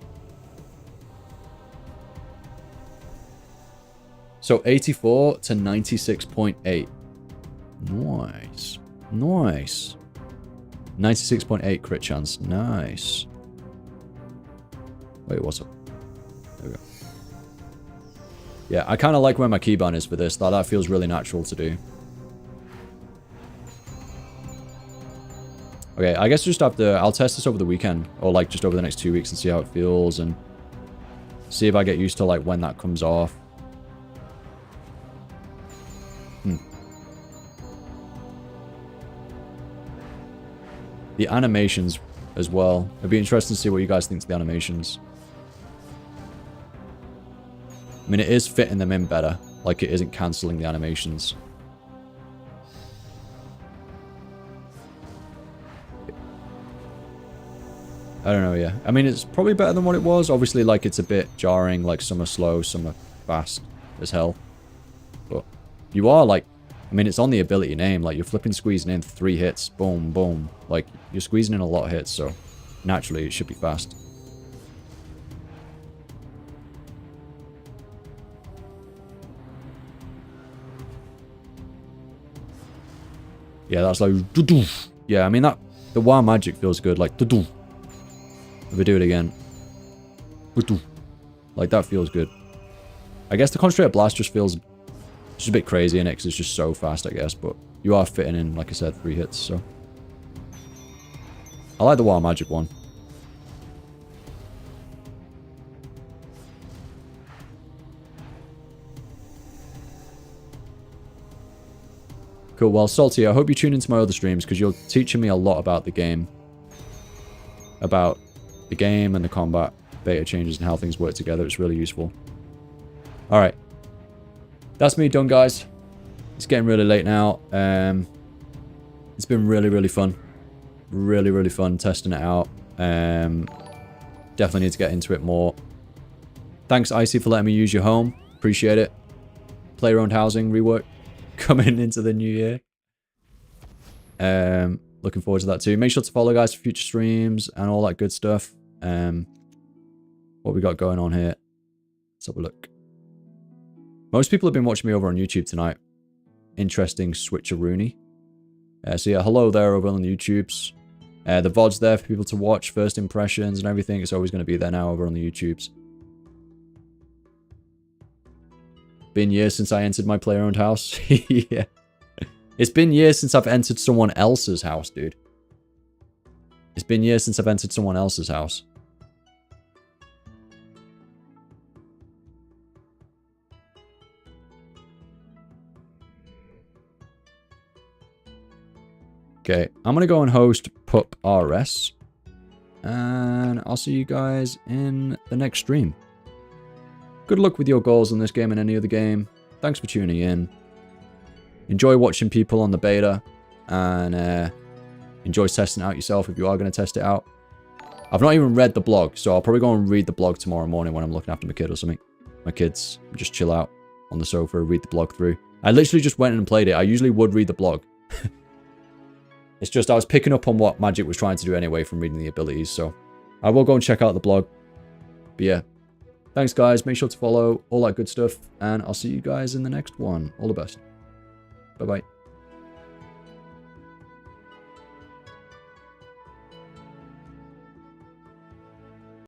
So 84 to 96.8. Nice. Nice. 96.8 crit chance. Nice. Wait, what's up? There we go. Yeah, I kind of like where my keybind is for this. That feels really natural to do. Okay, I guess just after... I'll test this over the weekend. Or, like, just over the next 2 weeks and see how it feels. And see if I get used to, like, when that comes off. The animations as well. It'd be interesting to see what you guys think of the animations. I mean, it is fitting them in better. Like, it isn't cancelling the animations. I don't know, yeah. I mean, it's probably better than what it was. Obviously, like, it's a bit jarring. Like, some are slow, some are fast as hell. But you are, like... I mean, it's on the ability name. Like, you're flipping squeezing in 3 hits. Boom, boom. Like, you're squeezing in a lot of hits, so... Naturally, it should be fast. Yeah, that's like... Yeah, I mean, that... The wild magic feels good. Like... If we do it again... Like, that feels good. I guess the concentrated blast just feels... It's just a bit crazy in it, because it's just so fast, I guess. But you are fitting in, like I said, 3 hits, so... I like the wild magic one. Cool, well, Salty, I hope you tune into my other streams, because you're teaching me a lot about the game. About the game and the combat beta changes and how things work together. It's really useful. Alright. That's me done, guys. It's getting really late now. It's been really, really fun. Really, really fun testing it out. Definitely need to get into it more. Thanks, Icy, for letting me use your home. Appreciate it. Player-owned housing rework coming into the new year. Looking forward to that too. Make sure to follow, guys, for future streams and all that good stuff. What we got going on here? Let's have a look. Most people have been watching me over on YouTube tonight. Interesting switcheroony. So yeah, hello there over on the YouTubes. The VOD's there for people to watch, first impressions and everything. It's always going to be there now over on the YouTubes. Been years since I entered my player-owned house. Yeah. It's been years since I've entered someone else's house, dude. It's been years since I've entered someone else's house. Okay, I'm going to go and host Pup RS. And I'll see you guys in the next stream. Good luck with your goals in this game and any other game. Thanks for tuning in. Enjoy watching people on the beta. And enjoy testing it out yourself if you are going to test it out. I've not even read the blog, so I'll probably go and read the blog tomorrow morning when I'm looking after my kid or something. My kids just chill out on the sofa, read the blog through. I literally just went and played it. I usually would read the blog. It's just I was picking up on what Magic was trying to do anyway from reading the abilities, so I will go and check out the blog. But yeah, thanks guys, make sure to follow, all that good stuff, and I'll see you guys in the next one. All the best. Bye-bye.